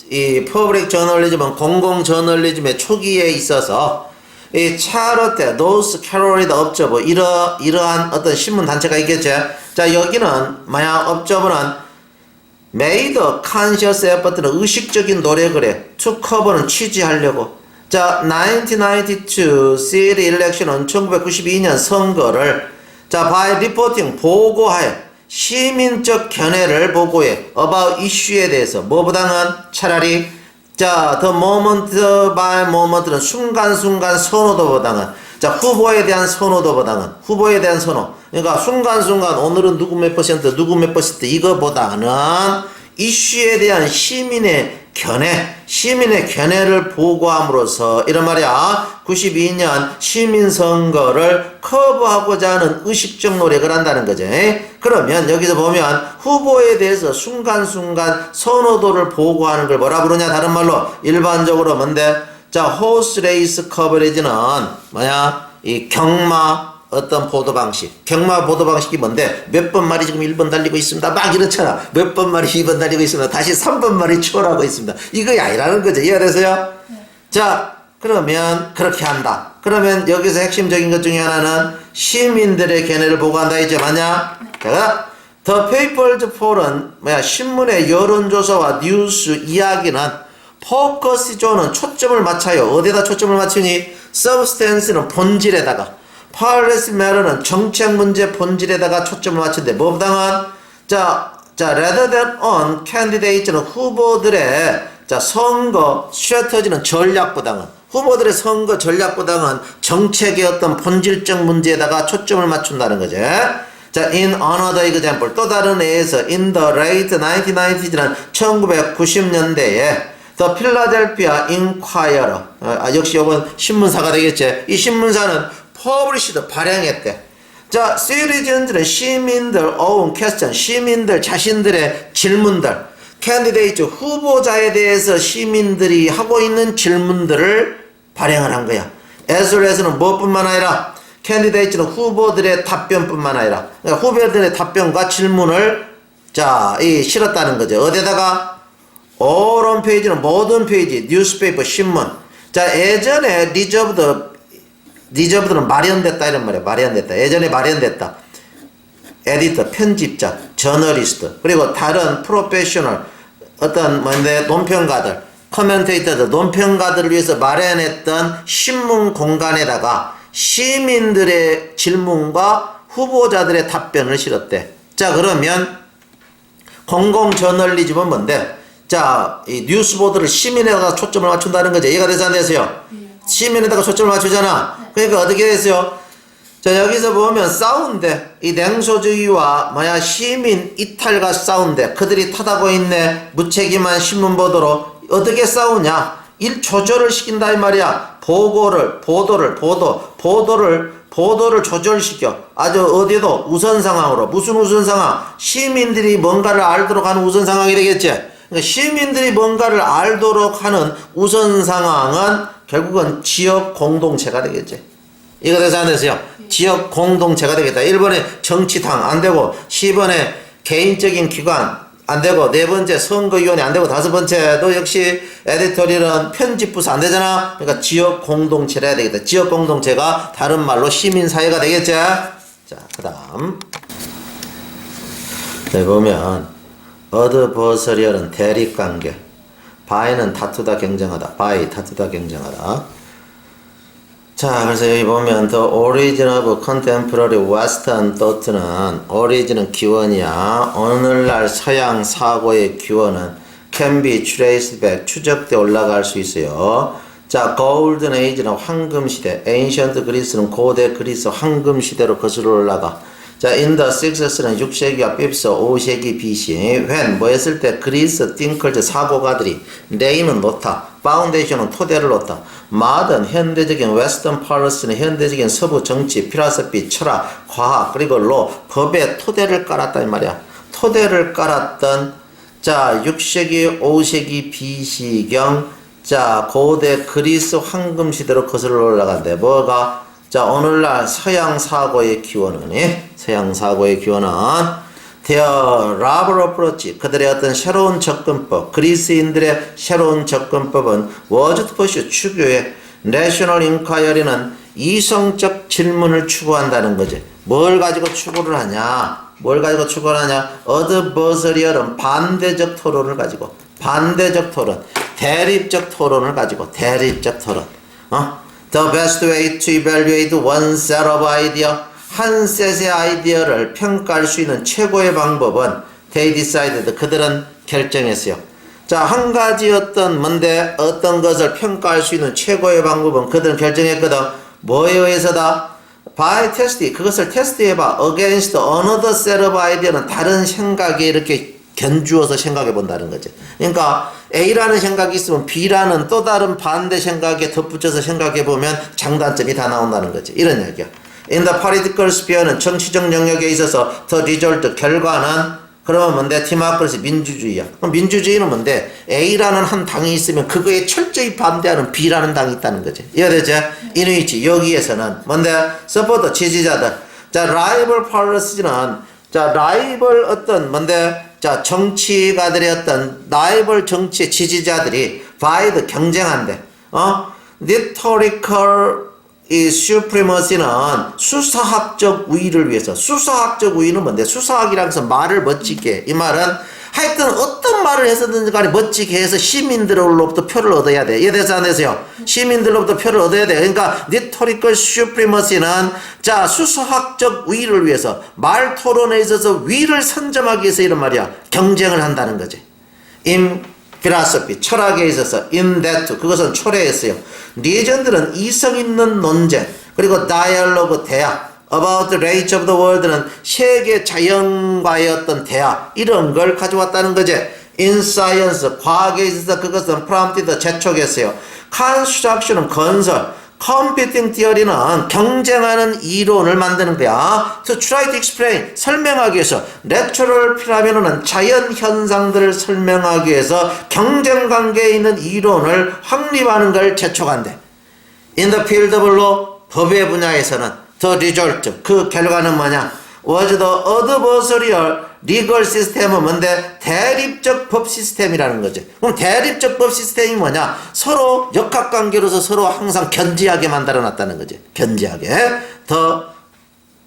이 public journalism은 공공저널리즘의 초기에 있어서, 이 차르트, 노스 캐롤리나 업저버, 이러한 어떤 신문단체가 있겠지. 자, 여기는, 업저버는 made a conscious effort는 의식적인 노력을 해. to cover는 취지하려고. 자, 1992 city election은 1992년 선거를 자, by reporting 보고하여 시민적 견해를 보고해 about issue에 대해서 뭐보다는 차라리 자, the moment by moment는 순간순간 선호도보다는 자, 후보에 대한 선호도보다는 후보에 대한 선호 그러니까 순간순간 오늘은 누구 몇 퍼센트 누구 몇 퍼센트 이거보다는 이슈에 대한 시민의 견해를 보고함으로써 이런 말이야 92년 시민선거를 커버하고자 하는 의식적 노력을 한다는 거지. 그러면 여기서 보면 후보에 대해서 순간순간 선호도를 보고하는 걸 뭐라 부르냐 다른 말로 일반적으로 뭔데 자 호스 레이스 커버리지는 이 경마 어떤 보도 방식, 경마 보도 방식이 뭔데 몇 번 말이 지금 1번 달리고 있습니다. 막 이렇잖아. 몇 번 말이 2번 달리고 있습니다. 다시 3번 말이 추월하고 있습니다. 이거 아니라는 거죠. 이해가 되세요? 네. 자, 그러면 그렇게 한다. 그러면 여기서 핵심적인 것 중에 하나는 시민들의 견해를 보고한다 했죠. 맞냐? 네. 자, The People's Poll은 신문의 여론조사와 뉴스 이야기는 포커스 존은 초점을 맞춰요. 어디다 초점을 맞추니? Substance는 본질에다가 Policy Matter는 정책 문제 본질에다가 초점을 맞춘대. 뭐보다는 자, rather than on candidate는 후보들의 자, 선거 strategy는 전략보다는 후보들의 선거 전략보다는 정책의 어떤 본질적 문제에다가 초점을 맞춘다는 거죠. 자, in another example 또 다른 예에서 in the late 1990s는 1990년대에 The Philadelphia Inquirer 역시 이건 신문사가 되겠지. 이 신문사는 퍼블리시드 발행했대. 자, citizens는 시민들 own question, 시민들 자신들의 질문들, candidate 후보자에 대해서 시민들이 하고 있는 질문들을 발행을 한 거야. as well as는 무엇뿐만 아니라 candidate는 후보들의 답변뿐만 아니라 그러니까 후보들의 답변과 질문을 자, 실었다는 거죠. 어디다가 all on page는 모든 페이지, newspaper 신문. 자, 예전에 리저브드는 마련됐다 이런 말이야. 마련됐다. 예전에 마련됐다. 에디터, 편집자, 저널리스트, 그리고 다른 프로페셔널, 어떤 논평가들, 커멘테이터들, 논평가들을 위해서 마련했던 신문 공간에다가 시민들의 질문과 후보자들의 답변을 실었대. 자, 그러면 공공저널리즘은 뭔데? 자, 이 뉴스보도를 시민에다가 초점을 맞춘다는 거죠. 이해가 돼서 안 되세요? 시민에다가 초점을 맞추잖아. 그러니까 어떻게 됐어요? 자, 여기서 보면 싸운대. 이 냉소주의와 시민 이탈과 싸운대. 그들이 타다고 있네. 무책임한 신문보도로. 어떻게 싸우냐? 조절을 시킨다 이 말이야. 보도를 조절시켜. 아주 어디도 우선 상황으로. 무슨 우선 상황? 시민들이 뭔가를 알도록 하는 우선 상황이 되겠지. 그러니까 시민들이 뭔가를 알도록 하는 우선 상황은 결국은 지역 공동체가 되겠지. 이거 돼서 안 되세요? 지역 공동체가 되겠다. 1번에 정치당 안 되고, 10번에 개인적인 기관 안 되고, 4번째 선거위원회 안 되고, 5번째도 역시 에디토리얼은 편집부서 안 되잖아. 그러니까 지역 공동체를 해야 되겠다. 지역 공동체가 다른 말로 시민사회가 되겠지. 자, 그 다음. 네, 보면 어드버서리얼은 대립관계, 바이는 다투다 경쟁하다, 바이 다투다 경쟁하다. 자, 그래서 여기 보면 The origin of contemporary western thought는 origin은 기원이야. 오늘날 서양 사고의 기원은 can be traced back, 추적돼 올라갈 수 있어요. 자, golden age는 황금시대, ancient Greece는 고대 그리스 황금시대로 거슬러 올라가. 자, in the sixth는 6세기와 5th, 5세기 BC. when, 뭐 했을 때, 그리스, thinkers, 사고가들이, lay는 놓다, foundation은 토대를 놓다. modern, 현대적인 western policy는 현대적인 서부 정치, philosophy, 철학, 과학, 그리고 law, 법의 토대를 깔았다, 이 말이야. 토대를 깔았던, 자, 6세기, 5세기 BC경, 자, 고대 그리스 황금시대로 거슬러 올라간대. 뭐가? 자, 오늘날 서양 사고의 기원은, 서양 사고의 기원은, their novel approach, 그들의 어떤 새로운 접근법, 그리스인들의 새로운 접근법은 was to pursue, 추구해, national inquiry는 이성적 질문을 추구한다는 거지. 뭘 가지고 추구를 하냐? 뭘 가지고 추구를 하냐? adversarial은 반대적 토론을 가지고, 반대적 토론, 대립적 토론을 가지고, 대립적 토론, The best way to evaluate one set of idea, 한 셋의 아이디어를 평가할 수 있는 최고의 방법은 they decided, 그들은 결정했어요. 자, 한 가지 어떤 것을 평가할 수 있는 최고의 방법은 그들은 결정했거든. 뭐에 의해서다? by test, 그것을 테스트해봐. against another set of idea는 다른 생각에 이렇게 견주어서 생각해 본다는 거지. 그러니까 A라는 생각이 있으면 B라는 또 다른 반대 생각에 덧붙여서 생각해 보면 장단점이 다 나온다는 거지. 이런 얘기야. In the political sphere는 정치적 영역에 있어서 the result, 결과는 그러면 뭔데? 디모크라시, 민주주의야. 그럼 민주주의는 뭔데? A라는 한 당이 있으면 그거에 철저히 반대하는 B라는 당이 있다는 거지. 이해되지? 이누이치, 여기에서는 뭔데? 서포터, 지지자들. 자, 라이벌 팔러스는, 자, 라이벌 어떤 뭔데? 자, 정치가들의 어떤 라이벌 정치의 지지자들이 바이드 경쟁한대. rhetorical supremacy는 수사학적 우위를 위해서. 수사학적 우위는 뭔데? 수사학이라는 것은 말을 멋지게. 이 말은 하여튼 어떤 말을 해서든지 간에 멋지게 해서 시민들로부터 표를 얻어야 돼. 이해돼서 안 되세요? 시민들로부터 표를 얻어야 돼. 그러니까 rhetorical supremacy는 자, 수사학적 우위를 위해서, 말 토론에 있어서 위를 선점하기 위해서 이런 말이야. 경쟁을 한다는 거지. in philosophy, 철학에 있어서 in that, 그것은 초래했어요. 리전들은 이성 있는 논쟁, 그리고 dialogue, 대화, about the rage of the world는 세계 자연과의 어떤 대화, 이런 걸 가져왔다는 거지. in science, 과학에 있어서 그것은 prompted, 재촉했어요. construction은 건설, competing theory는 경쟁하는 이론을 만드는 거야. to try to explain, 설명하기 위해서. natural phenomenon은 자연 현상들을 설명하기 위해서 경쟁 관계에 있는 이론을 확립하는 걸 재촉한대. in the field of law, 법의 분야에서는 the result, 그 결과는 뭐냐? was the adversarial legal system은 뭔데? 대립적 법 시스템이라는 거지. 그럼 대립적 법 시스템이 뭐냐? 서로 역학관계로서 서로 항상 견지하게 만들어놨다는 거지. 견지하게. the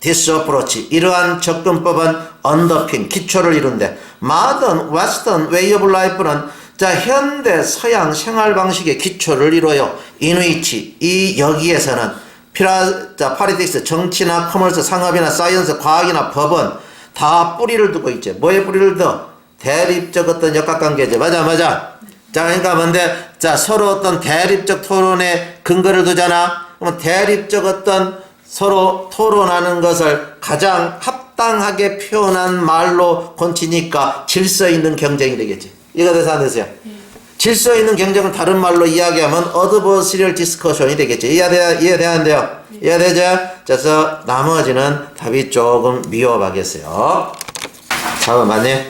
this approach, 이러한 접근법은 underpin, 기초를 이룬대. modern western way of life는 자, 현대 서양 생활 방식의 기초를 이뤄요. in which, 이 여기에서는 자, 파리틱스, 정치나 커머스, 상업이나 사이언스, 과학이나 법은 다 뿌리를 두고 있지. 뭐에 뿌리를 둬? 대립적 어떤 역학관계지. 맞아. 자, 그러니까 뭔데? 자, 서로 어떤 대립적 토론에 근거를 두잖아. 그러면 대립적 어떤 서로 토론하는 것을 가장 합당하게 표현한 말로 건치니까 질서 있는 경쟁이 되겠지. 이거 돼서 안 되세요? 질서 있는 경쟁을 다른 말로 이야기하면 adversarial discussion이 되겠지. 이해돼야 이해되죠? 그래서 나머지는 답이 조금 미흡하겠어요. 잠깐만요.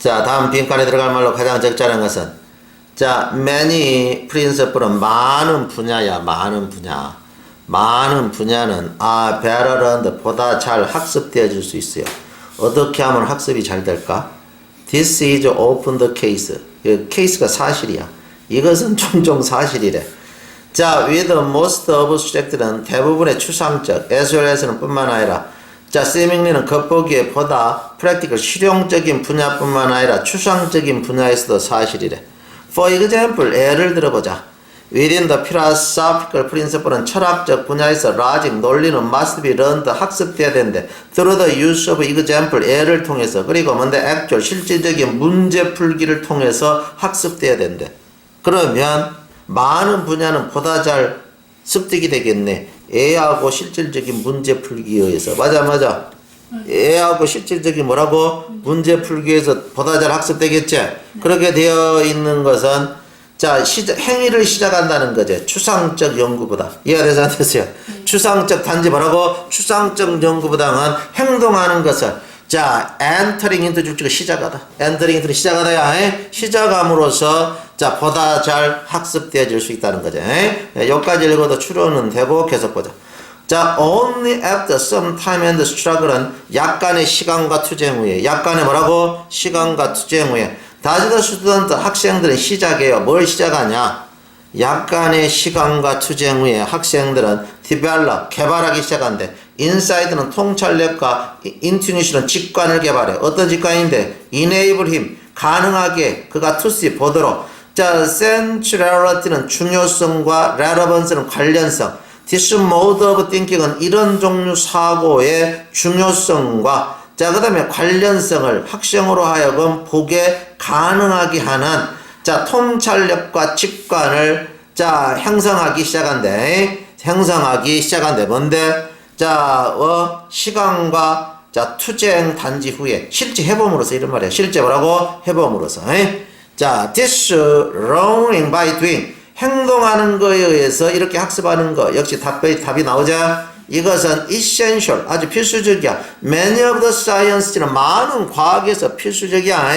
자, 다음 빈칸에 들어갈 말로 가장 적절한 것은 자, many principle은 많은 분야야. 많은 분야. 많은 분야는 better learned 보다 잘 학습되어질 수 있어요. 어떻게 하면 학습이 잘 될까? This is often the case. 케이스가 사실이야. 이것은 종종 사실이래. 자, with most of subject는 대부분의 추상적, as well as는 뿐만 아니라 자, seemingly는 겉보기에 보다 practical, 실용적인 분야뿐만 아니라 추상적인 분야에서도 사실이래. For example, 예를 들어보자. Within the philosophical principle은 철학적 분야에서 logic, 논리는 must be learned, 학습돼야 되는데 through the use of example, 예를 통해서 그리고 뭔데 actual, 실질적인 문제 풀기를 통해서 학습돼야 된대. 그러면 많은 분야는 보다 잘 습득이 되겠네. 애하고 실질적인 문제 풀기에 의해서. 맞아. 애하고 실질적인 뭐라고? 문제 풀기에 의해서 보다 잘 학습되겠지? 그렇게 되어 있는 것은 자, 행위를 시작한다는 거지. 추상적 연구보다. 이해가 되지 않겠어요? 추상적 단지 뭐라고? 추상적 연구보다는 행동하는 것을 자, entering into 줄지가 시작하다. entering into 시작하다야. 시작함으로써 자, 보다 잘 학습되어질 수 있다는 거죠. 여기까지 읽어도 추론은 되고 계속 보자. 자, only after some time and struggle은 약간의 시간과 투쟁 후에 약간의 뭐라고? 시간과 투쟁 후에 does the student 학생들은 시작해요. 뭘 시작하냐? 약간의 시간과 투쟁 후에 학생들은 develop 개발하기 시작한대. insight는 통찰력과 intuition은 직관을 개발해. 어떤 직관인데? enable him 가능하게 그가 to see 보도록. 자, centrality는 중요성과 relevance는 관련성. this mode of thinking은 이런 종류 사고의 중요성과 자, 그 다음에 관련성을 학생으로 하여금 보게 가능하게 하는 자, 통찰력과 직관을 자, 형성하기 시작한대. 뭔데? 자, 시간과 자, 투쟁 단지 후에 실제 해봄으로써 이런 말이야. 실제 뭐라고? 해봄으로써. 자, this learning by doing 행동하는 거에 의해서 이렇게 학습하는 거 역시 답이 나오자. 이것은 essential 아주 필수적이야. Many of the sciences는 많은 과학에서 필수적이야.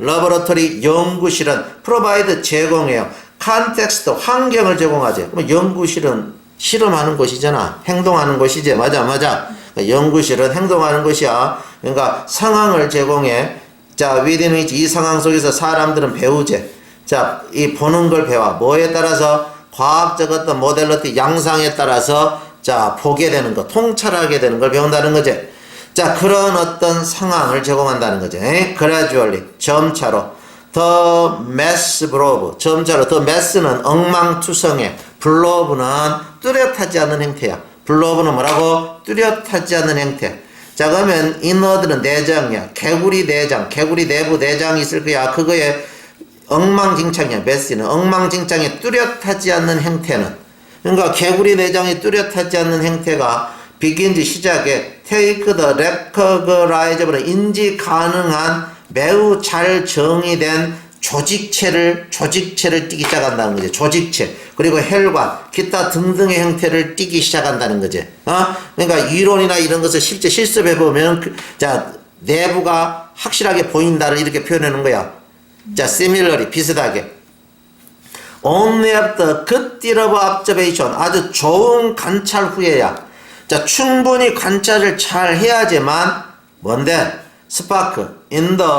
laboratory 연구실은 provide 제공해요. context 환경을 제공하지. 그럼 연구실은 실험하는 곳이잖아. 행동하는 곳이지. 맞아. 연구실은 행동하는 곳이야. 그러니까 상황을 제공해. 자, within which 이 상황 속에서 사람들은 배우지. 자, 이 보는 걸 배워. 뭐에 따라서? 과학적 어떤 모델리티 양상에 따라서 자, 보게 되는 거, 통찰하게 되는 걸 배운다는 거지. 자, 그런 어떤 상황을 제공한다는 거지. gradually, 점차로. the mass blow, 점차로. the mass는 엉망투성해. blow는 뚜렷하지 않는 행태야. blow는 뭐라고? 뚜렷하지 않는 행태. 자, 그러면 inward는 내장이야. 개구리 내장, 개구리 내부 내장이 있을 거야. 그거에 엉망진창이야. mass는 엉망진창에 뚜렷하지 않는 행태는 그러니까 개구리 내장이 뚜렷하지 않는 행태가 begins 시작에 take the recognizable 인지 가능한 매우 잘 정의된 조직체를 띠기 시작한다는 거지. 조직체 그리고 혈관 기타 등등의 형태를 띠기 시작한다는 거지. 그러니까 이론이나 이런 것을 실제 실습해 보면 자, 내부가 확실하게 보인다를 이렇게 표현하는 거야. 자, similarly 비슷하게 only after good deal of observation 아주 좋은 관찰 후에야. 자, 충분히 관찰을 잘 해야지만 뭔데? 스파크 in the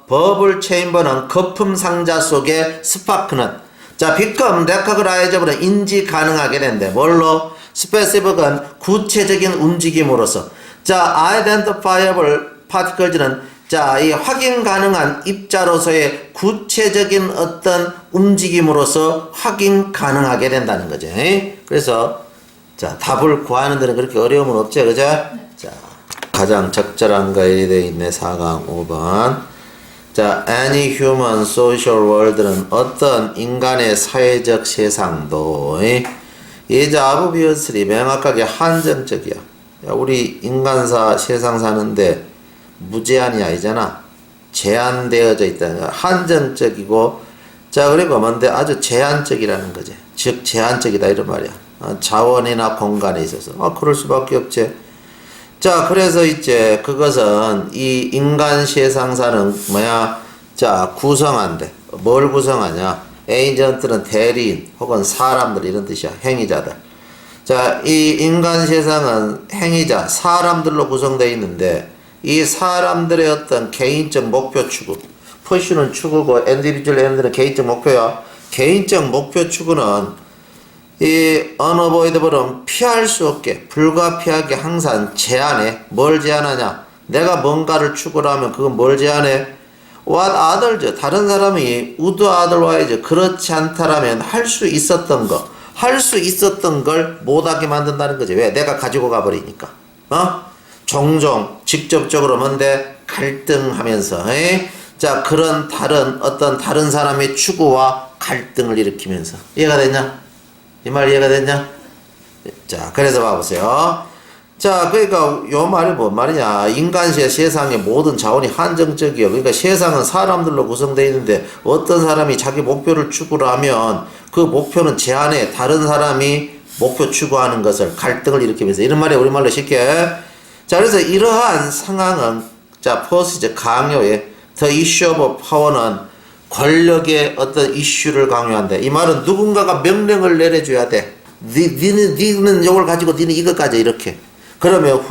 bubble chamber는 거품 상자 속의 스파크는 자, become recognizable 인지 가능하게 된대. 뭘로? specific은 구체적인 움직임으로서. 자, identifiable particles는 자, 이 확인 가능한 입자로서의 구체적인 어떤 움직임으로서 확인 가능하게 된다는 거죠. 그래서 자, 답을 구하는 데는 그렇게 어려움은 없죠. 그죠? 자, 가장 적절한 거에 되어 있네. 4강 5번. 자, any human social world는 어떤 인간의 사회적 세상도 예자 obviously 명확하게 한정적이야. 야, 우리 인간사 세상 사는데 무제한이 아니잖아. 제한되어져 있다는 한정적이고 자, 그리고 뭔데 아주 제한적이라는 거지. 즉 제한적이다 이런 말이야. 자원이나 공간에 있어서 그럴 수밖에 없지. 자, 그래서 이제 그것은 이 인간 세상사는 뭐야? 자, 구성한대. 뭘 구성하냐? 에이전트는 대리인 혹은 사람들 이런 뜻이야. 행위자들. 자, 이 인간 세상은 행위자, 사람들로 구성되어 있는데 이 사람들의 어떤 개인적 목표 추구, 퍼슈는 추구고 인디비주얼 엔드는 개인적 목표야. 개인적 목표 추구는 이 unavoidable은 피할 수 없게, 불가피하게 항상 제한해. 뭘 제한하냐? 내가 뭔가를 추구를 하면 그건 뭘 제한해? What others, 다른 사람이 would otherwise 그렇지 않다라면 할 수 있었던 거, 할 수 있었던 걸 못하게 만든다는 거지. 왜? 내가 가지고 가버리니까. 종종 직접적으로 뭔데 갈등하면서, 자, 그런 어떤 다른 사람의 추구와 갈등을 일으키면서. 이해가 됐냐? 이 말 이해가 됐냐? 자, 그래서 봐보세요. 자, 그러니까 요 말이 뭔 말이냐? 인간시의 세상의 모든 자원이 한정적이요. 그러니까 세상은 사람들로 구성되어 있는데 어떤 사람이 자기 목표를 추구를 하면 그 목표는 제한해. 다른 사람이 목표 추구하는 것을 갈등을 일으키면서 이런 말이 우리말로 쉽게. 자, 그래서 이러한 상황은 자, 퍼스트 강요의 The issue of power는 권력의 어떤 이슈를 강요한다. 이 말은 누군가가 명령을 내려줘야 돼. 니는 요걸 가지고 니는 이것까지 이렇게. 그러면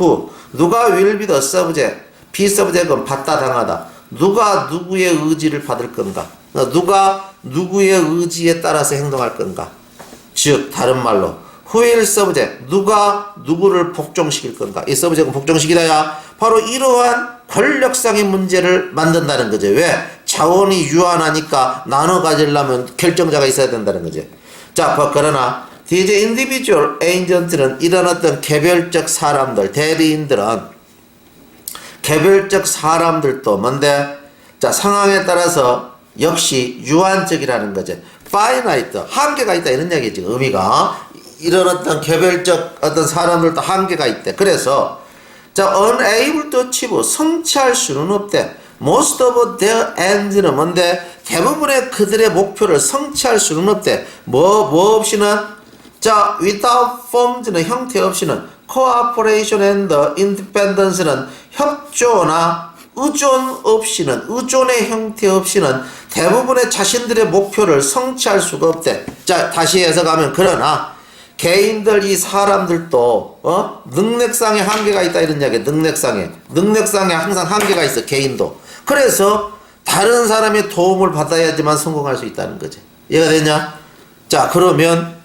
누가 will be the subject, be subject은 받다 당하다. 누가 누구의 의지를 받을 건가? 누가 누구의 의지에 따라서 행동할 건가? 즉 다른 말로 who will subject, 누가 누구를 복종시킬 건가? 이 subject은 복종시키다야 바로 이러한 권력상의 문제를 만든다는 거죠. 왜? 자원이 유한하니까 나눠 가지려면 결정자가 있어야 된다는 거죠. 자, 그러나 these individual agent는 이런 어떤 개별적 사람들, 대리인들은 개별적 사람들도 뭔데? 자, 상황에 따라서 역시 유한적이라는 거죠. finite, 한계가 있다 이런 얘기지. 의미가 이런 어떤 개별적 어떤 사람들도 한계가 있대. 그래서 자, unable to achieve, 성취할 수는 없대. most of their ends는 뭔데? 대부분의 그들의 목표를 성취할 수는 없대. 뭐 없이는? 자, without forms는 형태 없이는, cooperation and independence는 협조나 의존 없이는, 의존의 형태 없이는 대부분의 자신들의 목표를 성취할 수가 없대. 자, 다시 해석하면 그러나 개인들, 이 사람들도 능력상의 한계가 있다 이런 이야기야. 능력상에 항상 한계가 있어. 개인도. 그래서 다른 사람의 도움을 받아야지만 성공할 수 있다는 거지. 이해가 되냐? 자, 그러면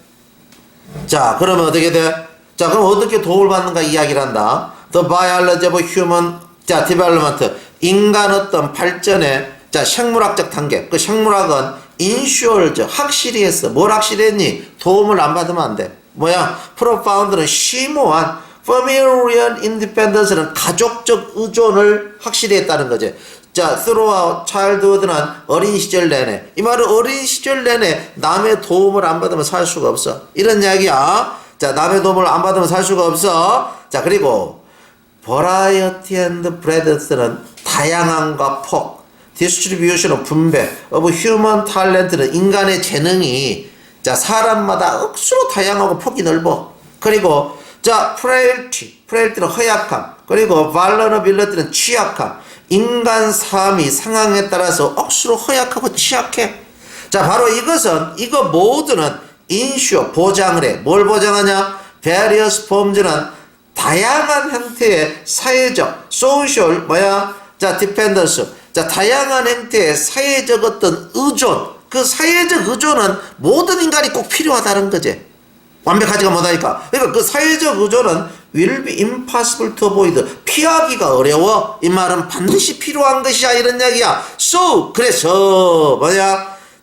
어떻게 돼? 자, 그럼 어떻게 도움을 받는가 이야기를 한다. The biology of human development, 인간 어떤 발전의 자, 생물학적 단계. 그 생물학은 ensures, 확실히 했어. 뭘 확실히 했니? 도움을 안 받으면 안 돼. 뭐야? profound는 심오한, familial independence는 가족적 의존을 확실히 했다는 거지. 자, throughout childhood는 어린 시절 내내. 이 말은 어린 시절 내내 남의 도움을 안 받으면 살 수가 없어. 이런 이야기야. 자, 남의 도움을 안 받으면 살 수가 없어. 자, 그리고 variety and breadth는 다양함과 폭. distribution은 분배. of human talent는 인간의 재능이 자, 사람마다 억수로 다양하고 폭이 넓어. 그리고 자, frailty는 허약함. 그리고 vulnerability는 취약함. 인간 삶이 상황에 따라서 억수로 허약하고 취약해. 자, 바로 이거 모두는 ensure, 보장을 해. 뭘 보장하냐? various forms는 다양한 형태의 사회적, social, 자, dependence. 자, 다양한 형태의 사회적 어떤 의존. 그 사회적 의존은 모든 인간이 꼭 필요하다는 거지. 완벽하지가 못하니까. 그러니까 그 사회적 의존은 will be impossible to avoid. 피하기가 어려워. 이 말은 반드시 필요한 것이야. 이런 이야기야. So, 그래서,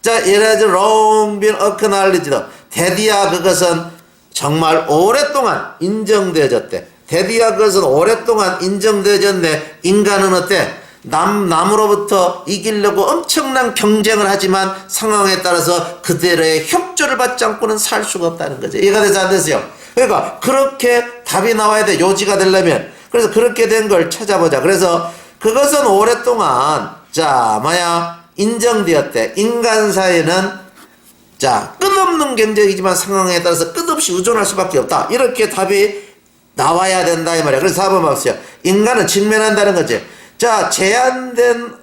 자, it has long been acknowledged. 드디어 그것은 정말 오랫동안 인정되어졌대. 드디어 그것은 오랫동안 인정되어졌네. 인간은 어때? 남으로부터 이기려고 엄청난 경쟁을 하지만 상황에 따라서 그들의 협조를 받지 않고는 살 수가 없다는 거죠. 이해가 돼서 안 됐어요? 그러니까 그렇게 답이 나와야 돼. 요지가 되려면. 그래서 그렇게 된 걸 찾아보자. 그래서 그것은 오랫동안 자, 인정되었대. 인간 사회는 자, 끝없는 경쟁이지만 상황에 따라서 끝없이 의존할 수밖에 없다. 이렇게 답이 나와야 된다 이 말이야. 그래서 4번 봐보세요. 인간은 직면한다는 거지. 자, 제한된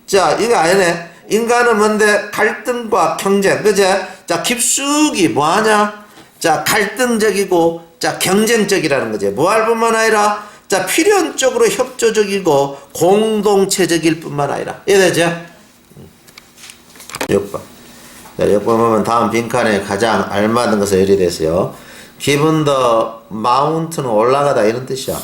자, 이거 아니네. 인간은 뭔데? 갈등과 경쟁. 그제? 자, 깊숙이 뭐하냐? 자, 갈등적이고, 자, 경쟁적이라는 거지. 뭐할 뿐만 아니라, 자, 필연적으로 협조적이고, 공동체적일 뿐만 아니라. 이해되죠? 6번. 자, 6번 보면 다음 빈칸에 가장 알맞은 것을 예리됐어요. 기분 더 마운트는 올라가다 이런 뜻이야.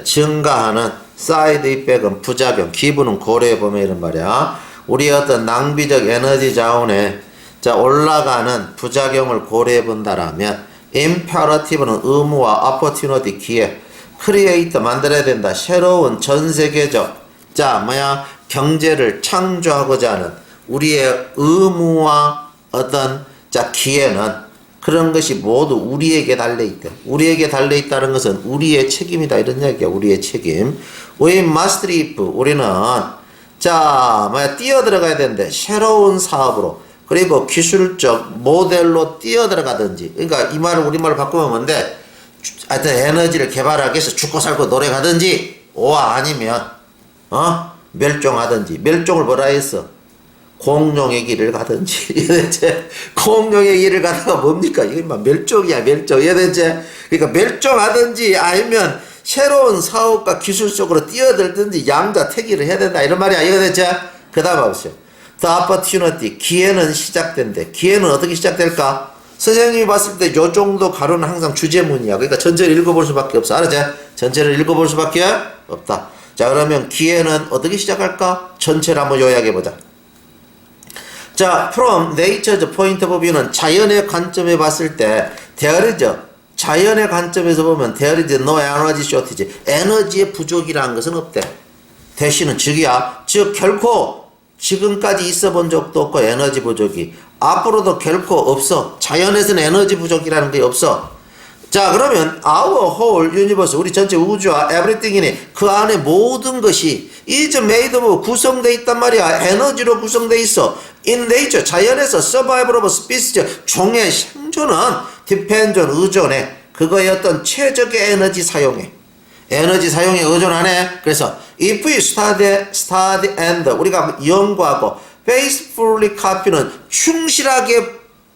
증가하는 사이드 이펙은 부작용, 기분은 고려해 보면 이런 말이야. 우리의 어떤 낭비적 에너지 자원에 자 올라가는 부작용을 고려해 본다라면 임페러티브는 의무와 opportunity 기회, 크리에이터 만들어야 된다. 새로운 전 세계적 자 뭐야 경제를 창조하고자 하는 우리의 의무와 어떤 자 기회는 그런 것이 모두 우리에게 달려있다. 우리에게 달려있다는 것은 우리의 책임이다. 이런 이야기야. 우리의 책임. We must leap. 우리는 자 뭐야 뛰어들어가야 되는데 새로운 사업으로 그리고 기술적 모델로 뛰어들어가든지 그러니까 이 말을 우리말로 바꾸면 뭔데 하여튼 에너지를 개발하기 위해서 죽고 살고 노래 가든지 오와 아니면 멸종하든지 멸종을 뭐라 했어? 공룡의 길을 가든지 이해됐지? 공룡의 길을 가다가 뭡니까? 이게 막 멸종이야 멸종 이해됐지? 그러니까 멸종하든지 아니면 새로운 사업과 기술적으로 뛰어들든지 양자택일을 해야 된다 이런 말이야 이해됐지? 그 다음 보세요. The opportunity 기회는 시작된대. 기회는 어떻게 시작될까? 선생님이 봤을 때 요 정도 가로는 항상 주제문이야. 그러니까 전체를 읽어볼 수밖에 없어. 알았지? 전체를 읽어볼 수밖에 없다. 자 그러면 기회는 어떻게 시작할까? 전체를 한번 요약해보자. 자, from nature's point of view는 자연의 관점에 봤을 때 there is 자연의 관점에서 보면 there is no energy shortage 에너지의 부족이라는 것은 없대. 대신은 즉이야. 즉 결코 지금까지 있어 본 적도 없고 에너지 부족이 앞으로도 결코 없어. 자연에서는 에너지 부족이라는 게 없어. 자 그러면 our whole universe 우리 전체 우주와 everything이니 그 안에 모든 것이 is made of 구성되어 있단 말이야. 에너지로 구성되어 있어. in nature 자연에서 survival of species 종의 생존은 depends on 의존해. 그거의 어떤 최적의 에너지 사용에 의존하네. 그래서 if we study and 우리가 연구하고 faithfully copy는 충실하게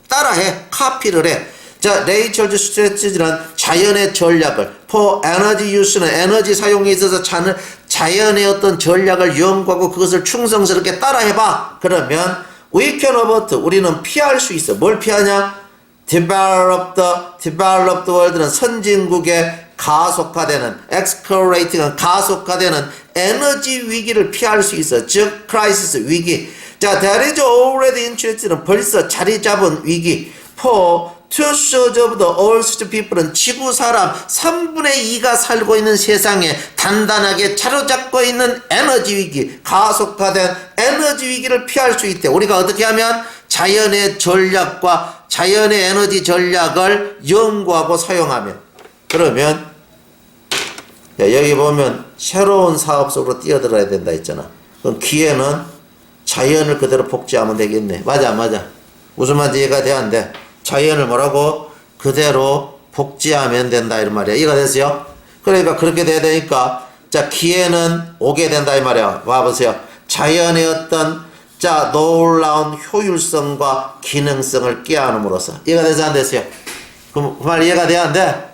따라해 카피를 해. 자, nature's strategy는 자연의 전략을 for energy use는 에너지 사용에 있어서 자연의 어떤 전략을 연구하고 그것을 충성스럽게 따라해봐. 그러면 we can avert 우리는 피할 수 있어. 뭘 피하냐? developed world는 선진국의 가속화되는 accelerating은 가속화되는 에너지 위기를 피할 수 있어. 즉 crisis 위기. 자, there is already interest는 벌써 자리 잡은 위기. for two-thirds of the earth's people는 지구 사람 3분의 2가 살고 있는 세상에 단단하게 자로잡고 있는 에너지 위기, 가속화된 에너지 위기를 피할 수 있대. 우리가 어떻게 하면 자연의 전략과 자연의 에너지 전략을 연구하고 사용하면 그러면 여기 보면 새로운 사업 속으로 뛰어들어야 된다 했잖아. 그럼 기회는 자연을 그대로 복제하면 되겠네. 맞아. 무슨 말인지 이해가 돼 안 돼? 자연을 뭐라고? 그대로 복제하면 된다 이런 말이야. 이해가 됐어요? 그러니까 그렇게 돼야 되니까 자 기회는 오게 된다 이 말이야. 와보세요. 자연의 어떤 자 놀라운 효율성과 기능성을 꾀함으로써 이해가 돼서 안 됐어요? 그럼 그 말 이해가 돼 안 돼?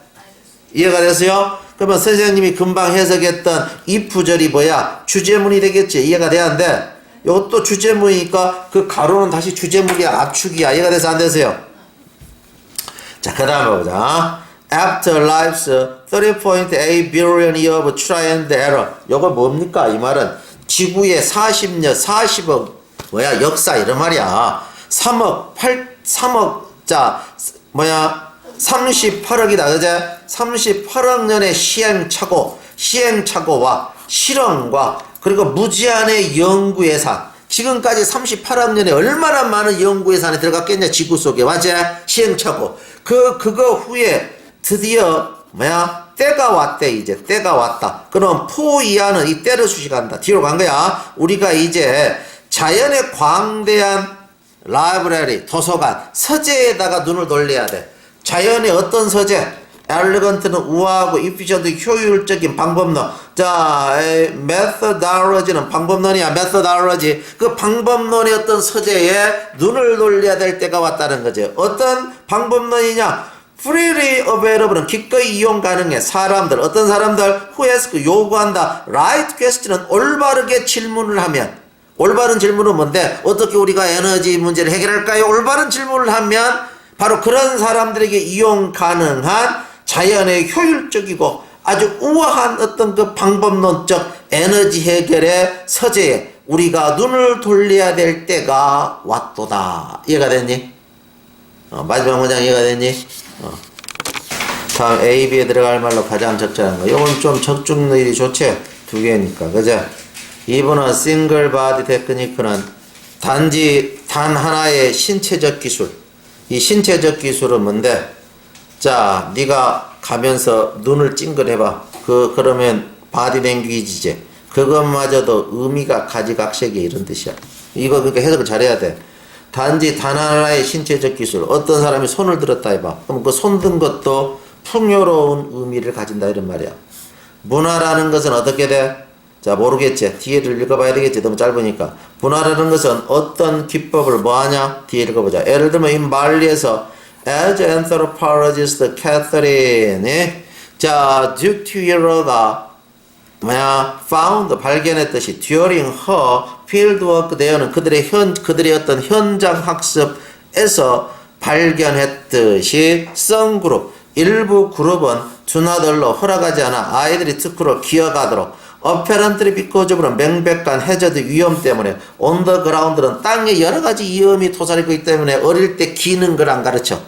이해가 됐어요? 그러면 선생님이 금방 해석했던 이 구절이 뭐야? 주제문이 되겠지. 이해가 돼 안 돼? 이것도 주제문이니까 그 가로는 다시 주제문이야. 압축이야. 이해가 돼서 안 되세요? 자, 그 다음에 보자. After life's 30.8 billion year of try and error. 요거 뭡니까? 이 말은 지구의 40억 뭐야? 역사 이런 말이야. 3억 자 뭐야? 38억이다. 그제? 38억 년의 시행착오와 실험과 그리고 무제한의 연구 예산. 지금까지 38억 년에 얼마나 많은 연구 예산이 들어갔겠냐 지구 속에. 맞아? 시행착오. 그거 후에 드디어 뭐야? 때가 왔대. 이제 때가 왔다. 그럼 포이하는 이 때를 수식한다. 뒤로 간 거야. 우리가 이제 자연의 광대한 라이브러리 도서관 서재에다가 눈을 돌려야 돼. 자연의 어떤 서재? elegant는 우아하고 efficient 효율적인 방법론. 자, methodology는 방법론이야. methodology. 그 방법론의 어떤 서재에 눈을 돌려야 될 때가 왔다는 거죠. 어떤 방법론이냐? freely available은 기꺼이 이용 가능해. 사람들, 어떤 사람들 who ask 요구한다. right question은 올바르게 질문을 하면. 올바른 질문은 뭔데? 어떻게 우리가 에너지 문제를 해결할까요? 올바른 질문을 하면 바로 그런 사람들에게 이용 가능한 자연의 효율적이고 아주 우아한 어떤 그 방법론적 에너지 해결의 서재에 우리가 눈을 돌려야 될 때가 왔도다. 이해가 됐니? 마지막 문장 이해가 됐니? 다음 A, B에 들어갈 말로 가장 적절한 거. 이건 좀 적중률이 좋지? 두 개니까. 그죠? 2번은 싱글 바디 테크니크는 단지 단 하나의 신체적 기술. 이 신체적 기술은 뭔데? 자, 네가 가면서 눈을 찡그려봐. 그러면 바디 랭귀지지. 그것마저도 의미가 가지각색이 이런 뜻이야. 이거 그러니까 해석을 잘해야 돼. 단지 단 하나의 신체적 기술. 어떤 사람이 손을 들었다 해봐. 그럼 그 손 든 것도 풍요로운 의미를 가진다 이런 말이야. 문화라는 것은 어떻게 돼? 자, 모르겠지. 뒤에를 읽어봐야 되겠지. 너무 짧으니까. 문화라는 것은 어떤 기법을 뭐하냐? 뒤에 읽어보자. 예를 들면 이 말리에서 as anthropologist Catherine, 자, 듀크 튜어가 found 발견했듯이 during her fieldwork 대여는 그들의 어떤 현장 학습에서 발견했듯이 some group 일부 그룹은 준하들로 허락하지 않아 아이들이 특구로 기어가도록 apparently because of 명백한 해저드 위험 때문에 on the ground는 땅에 여러 가지 위험이 도사리고 있기 때문에 어릴 때 기는 걸 안 가르쳐.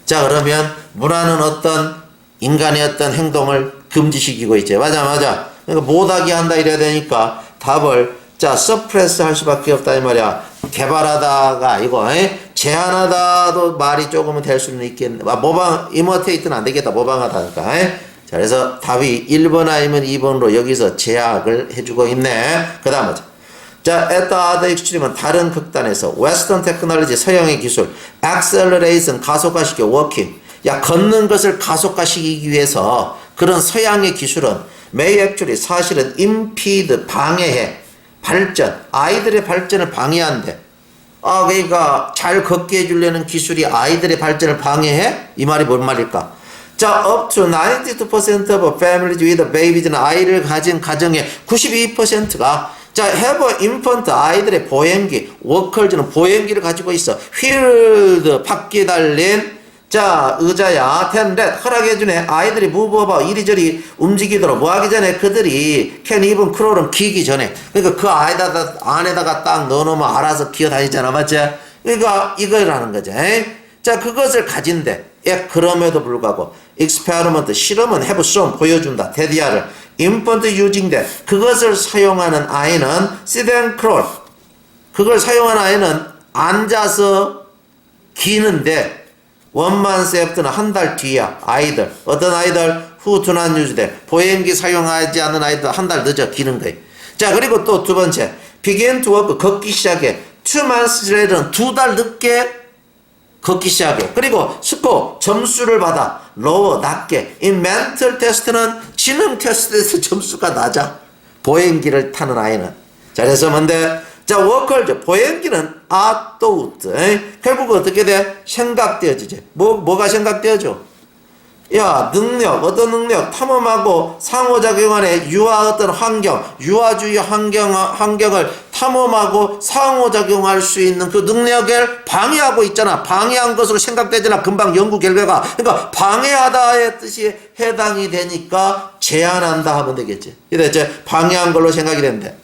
자, 그러면 문화는 어떤 인간의 어떤 행동을 금지시키고 있지. 맞아. 그러니까 못하게 한다 이래야 되니까 답을 자 suppress 할 수밖에 없다 이 말이야. 개발하다가 아니고 제한하다도 말이 조금은 될 수는 있겠네. imitate 안 되겠다. 모방하다니까. 자, 그래서 답이 1번 아니면 2번으로 여기서 제약을 해주고 있네. 그 다음 보자. 자, at the other extreme은 다른 극단에서 western technology 서양의 기술 acceleration 가속화시켜 working 야 걷는 것을 가속화시키기 위해서 그런 서양의 기술은 may actually 사실은 impede 방해해 발전 아이들의 발전을 방해한대. 그러니까 잘 걷게 해주려는 기술이 아이들의 발전을 방해해? 이 말이 뭔 말일까? 자, up to 92% of families with babies는 아이를 가진 가정의 92%가 자, have infant 아이들의 보행기, 워커즈는 보행기를 가지고 있어. wheeled 바퀴 달린 자, 의자야. 텐렛 허락해주네. 아이들이 무브어봐 이리저리 움직이도록 뭐 하기 전에 그들이 can even crawl은 기기 전에. 그러니까 그 안에다가 딱 넣어놓으면 알아서 기어다니잖아. 맞지? 그러니까 이거라는 거지. 자, 그것을 가진대. 그럼에도 불구하고 experiment 실험은 have shown 보여준다. 데디아를 infant using대 그것을 사용하는 아이는 sit and crawl 그걸 사용하는 아이는 앉아서 기는데 원만 세프트는 한 달 뒤야. 아이들 어떤 아이들 who do not use 대 보행기 사용하지 않는 아이들 한 달 늦어 기는 거예요. 자, 그리고 또 두 번째 begin to walk 걷기 시작해 2 months later는 2달 늦게 걷기 시작해. 그리고 스코어 점수를 받아 lower 낮게. 이 mental test는 지능 테스트에서 점수가 낮아. 보행기를 타는 아이는. 자, 그래서 뭔데? 자, 워커즈 보행기는 are thought. 결국 어떻게 돼? 생각되어지지. 뭐가 생각되어져? 야, 능력, 어떤 능력, 탐험하고 상호작용하는 유아 어떤 환경, 유아주의 환경을 탐험하고 상호작용할 수 있는 그 능력을 방해하고 있잖아. 방해한 것으로 생각되잖아. 금방 연구 결과가. 그러니까 방해하다의 뜻이 해당이 되니까 제한한다 하면 되겠지. 이제 방해한 걸로 생각이 된대.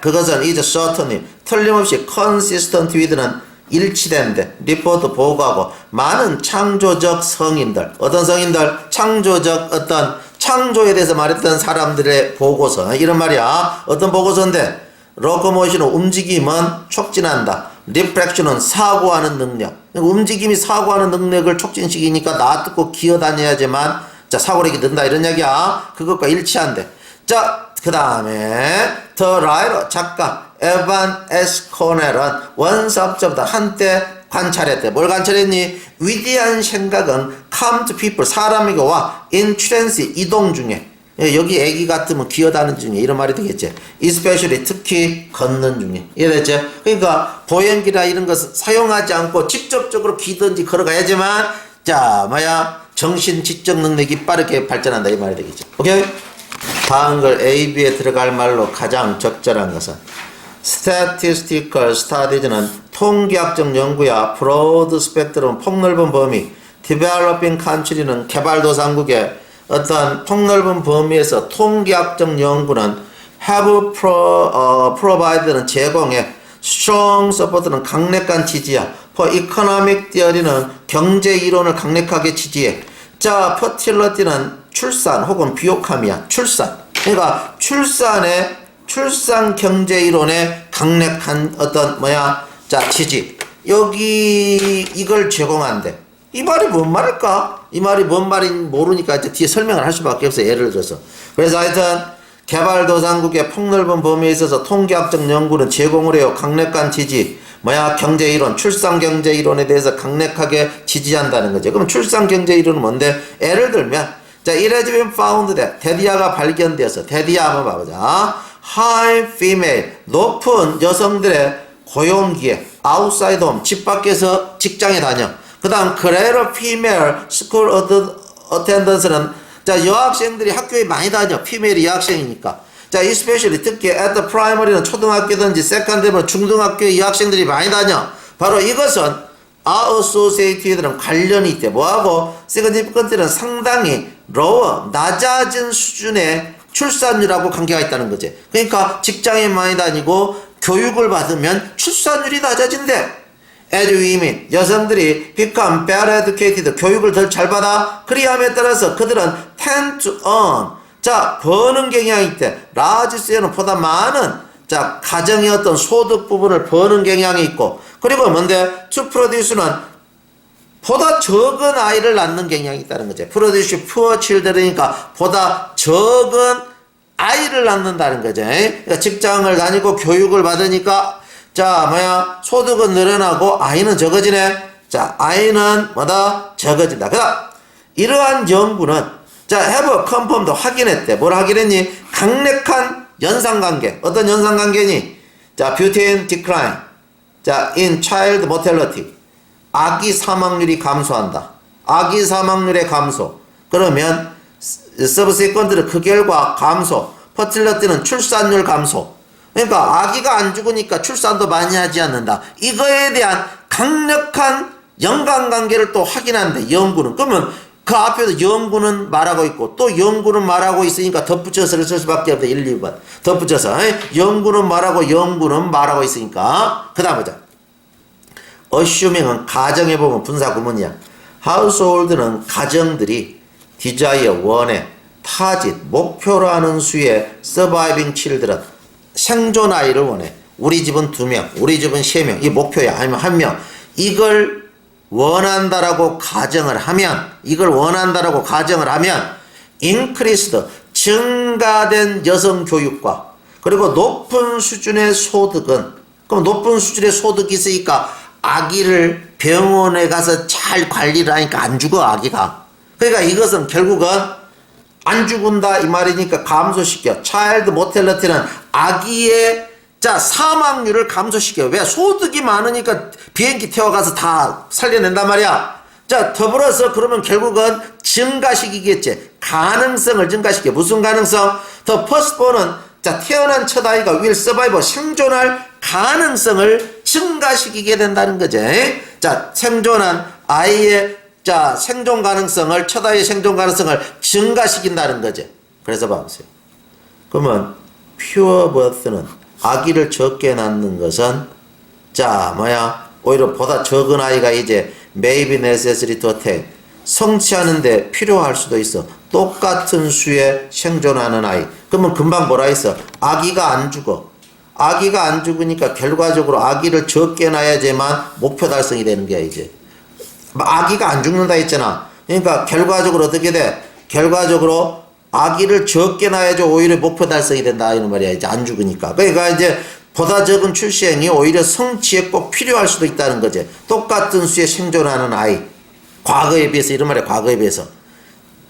그것은 is certainly 틀림없이 consistent with는 일치된대. 리포트 보고하고 많은 창조적 성인들 어떤 성인들 창조적 어떤 창조에 대해서 말했던 사람들의 보고서 이런 말이야. 어떤 보고서인데 로코모션은 움직임은 촉진한다. 리프렉션은 사고하는 능력. 움직임이 사고하는 능력을 촉진시키니까 놔두고 기어다녀야지만 자 사고력이 는다 이런 얘기야. 그것과 일치한대. 자, 그 다음에 더 라이터 작가 에반 에스 코넬은 원스 업저브다 한때 관찰했대. 뭘 관찰했니? 위대한 생각은 come to people, 사람에게 와. in transit, 이동 중에. 여기 애기 같으면 기어다니는 중에 이런 말이 되겠지. especially, 특히 걷는 중에. 이해됐죠? 그러니까 보행기나 이런 것을 사용하지 않고 직접적으로 기든지 걸어가야지만 자 정신 지적 능력이 빠르게 발전한다 이 말이 되겠죠. 오케이? 다음 걸 A, B에 들어갈 말로 가장 적절한 것은 statistical studies는 통계학적 연구야. broad spectrum, 폭넓은 범위. developing country는 개발도상국의 어떤 폭넓은 범위에서 통계학적 연구는 have provided는 제공해. strong support는 강력한 지지야. for economic theory는 경제 이론을 강력하게 지지해. 자, fertility는 출산 혹은 비옥함이야. 출산. 그러니까 출산 경제 이론의 강력한 어떤 자, 지지. 여기 이걸 제공한대. 이 말이 뭔 말일까? 이 말이 뭔 말인지 모르니까 이제 뒤에 설명을 할 수밖에 없어요. 예를 들어서. 그래서 하여튼 개발도상국의 폭넓은 범위에 있어서 통계학적 연구는 제공을 해요. 강력한 지지. 경제이론, 출산경제이론에 대해서 강력하게 지지한다는 거죠. 그럼 출산경제이론은 뭔데? 예를 들면 자, it has been found that 데디아가 발견되어서 데디아 한번 봐보자. high female, 높은 여성들의 고용기회, outside home, 집 밖에서 직장에 다녀. 그 다음 greater female school attendance는 자, 여학생들이 학교에 많이 다녀. female이 여학생이니까. 자, especially 특히 at the primary는 초등학교든지 secondary는 중등학교에 여학생들이 많이 다녀. 바로 이것은 are associated는 관련이 있대. 뭐하고? significant는 상당히 lower, 낮아진 수준의 출산율하고 관계가 있다는 거지. 그러니까 직장에 많이 다니고 교육을 받으면 출산율이 낮아진대. as women, 여성들이 become better educated, 교육을 더 잘 받아. 그리함에 따라서 그들은 tend to earn, 자, 버는 경향이 있대. large share, 보다 많은, 자, 가정의 어떤 소득 부분을 버는 경향이 있고, 그리고 뭔데? to produce는 보다 적은 아이를 낳는 경향이 있다는 거지. produce poor children이니까 보다 적은 아이를 낳는다는 거지. 그러니까 직장을 다니고 교육을 받으니까 자, 소득은 늘어나고 아이는 적어지네. 자, 아이는 적어진다. 그 다음, 이러한 연구는 자, have confirmed, 확인했대. 뭘 확인했니? 강력한 연상관계. 어떤 연상관계니? 자, butane decline. 자, in child mortality. 아기 사망률이 감소한다. 아기 사망률의 감소. 그러면 subsequent는 그 결과 감소. fertility는 출산율 감소. 그러니까 아기가 안 죽으니까 출산도 많이 하지 않는다. 이거에 대한 강력한 연관관계를 또 확인한대. 연구는. 그러면 그 앞에서 연구는 말하고 있고 또 연구는 말하고 있으니까 덧붙여서를 쓸 수밖에 없다. 1, 2번. 덧붙여서. 연구는 말하고 있으니까. 그 다음 보자. assuming은 가정에 보면 분사 구문이야. household는 가정들이 desire, 원해, 타짓, 목표로 하는 수의 surviving children, 생존 아이를 원해. 우리 집은 2명, 우리 집은 3명. 이 목표야. 아니면 1명. 이걸 원한다라고 가정을 하면 increased, 증가된 여성 교육과 그리고 높은 수준의 소득은, 그럼 높은 수준의 소득이 있으니까 아기를 병원에 가서 잘 관리를 하니까 안 죽어, 아기가. 그러니까 이것은 결국은 안 죽은다 이 말이니까 감소시켜. 차일드 모텔리티는 아기의 자 사망률을 감소시켜. 왜? 소득이 많으니까 비행기 태워가서 다 살려낸단 말이야. 자, 더불어서 그러면 결국은 증가시키겠지. 가능성을 증가시켜. 무슨 가능성? 더 퍼스트본은 자 태어난 첫 아이가 will survive, 생존할 가능성을 증가시키게 된다는 거지. 자, 생존한 아이의 자 생존 가능성을, 첫 아이의 생존 가능성을 증가시킨다는 거지. 그래서 봐보세요. 그러면 pure birth는 아기를 적게 낳는 것은 자 오히려 보다 적은 아이가 이제 maybe necessary to attain, 성취하는데 필요할 수도 있어. 똑같은 수에 생존하는 아이. 그러면 금방 뭐라 했어? 아기가 안 죽어. 아기가 안 죽으니까 결과적으로 아기를 적게 낳아야지만 목표 달성이 되는 거야 이제. 아기가 안 죽는다 했잖아. 그러니까 결과적으로 어떻게 돼? 결과적으로 아기를 적게 낳아야지 오히려 목표 달성이 된다 이런 말이야. 이제 안 죽으니까. 그러니까 이제 보다 적은 출생이 오히려 성취에 꼭 필요할 수도 있다는 거지. 똑같은 수에 생존하는 아이. 과거에 비해서, 이런 말이야, 과거에 비해서.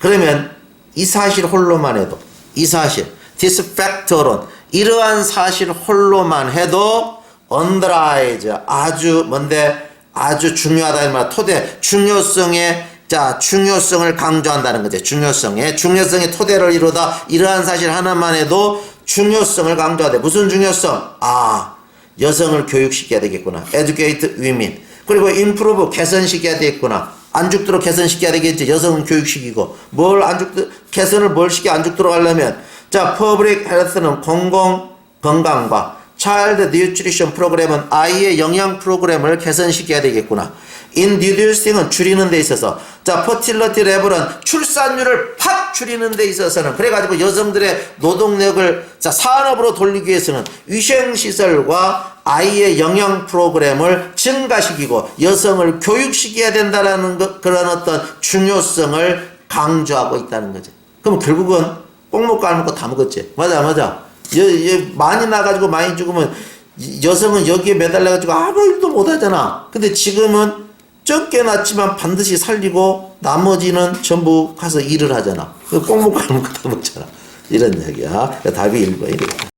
그러면 이 사실 홀로만 해도, 이 사실, this fact alone, 이러한 사실 홀로만 해도 underlies, 아주 뭔데, 아주 중요하다, 이 말, 토대, 중요성의, 자, 중요성을 강조한다는 거지. 중요성의 토대를 이루다, 이러한 사실 하나만 해도 중요성을 강조하되, 무슨 중요성? 아, 여성을 교육시켜야 되겠구나. educate women. 그리고 improve, 개선시켜야 되겠구나. 안 죽도록 개선시켜야 되겠지. 여성은 교육시키고. 개선을 뭘 시켜 안 죽도록 하려면. 자, public health는 공공 건강과 child nutrition 프로그램은 아이의 영양 프로그램을 개선시켜야 되겠구나. introducing은 줄이는 데 있어서. 자, fertility level은 출산율을 팍 줄이는 데 있어서는, 그래가지고 여성들의 노동력을 자, 산업으로 돌리기 위해서는 위생시설과 아이의 영양 프로그램을 증가시키고 여성을 교육시켜야 된다라는 그런 어떤 중요성을 강조하고 있다는 거지. 그럼 결국은 꼭 먹고 안 먹고 다 먹었지. 맞아. 많이 나가지고 많이 죽으면 여성은 여기에 매달려가지고 아무 일도 못 하잖아. 근데 지금은 적게 낳지만 반드시 살리고 나머지는 전부 가서 일을 하잖아. 꼭 먹고 안 먹고 다 먹잖아. 이런 얘기야. 답이 1번이래.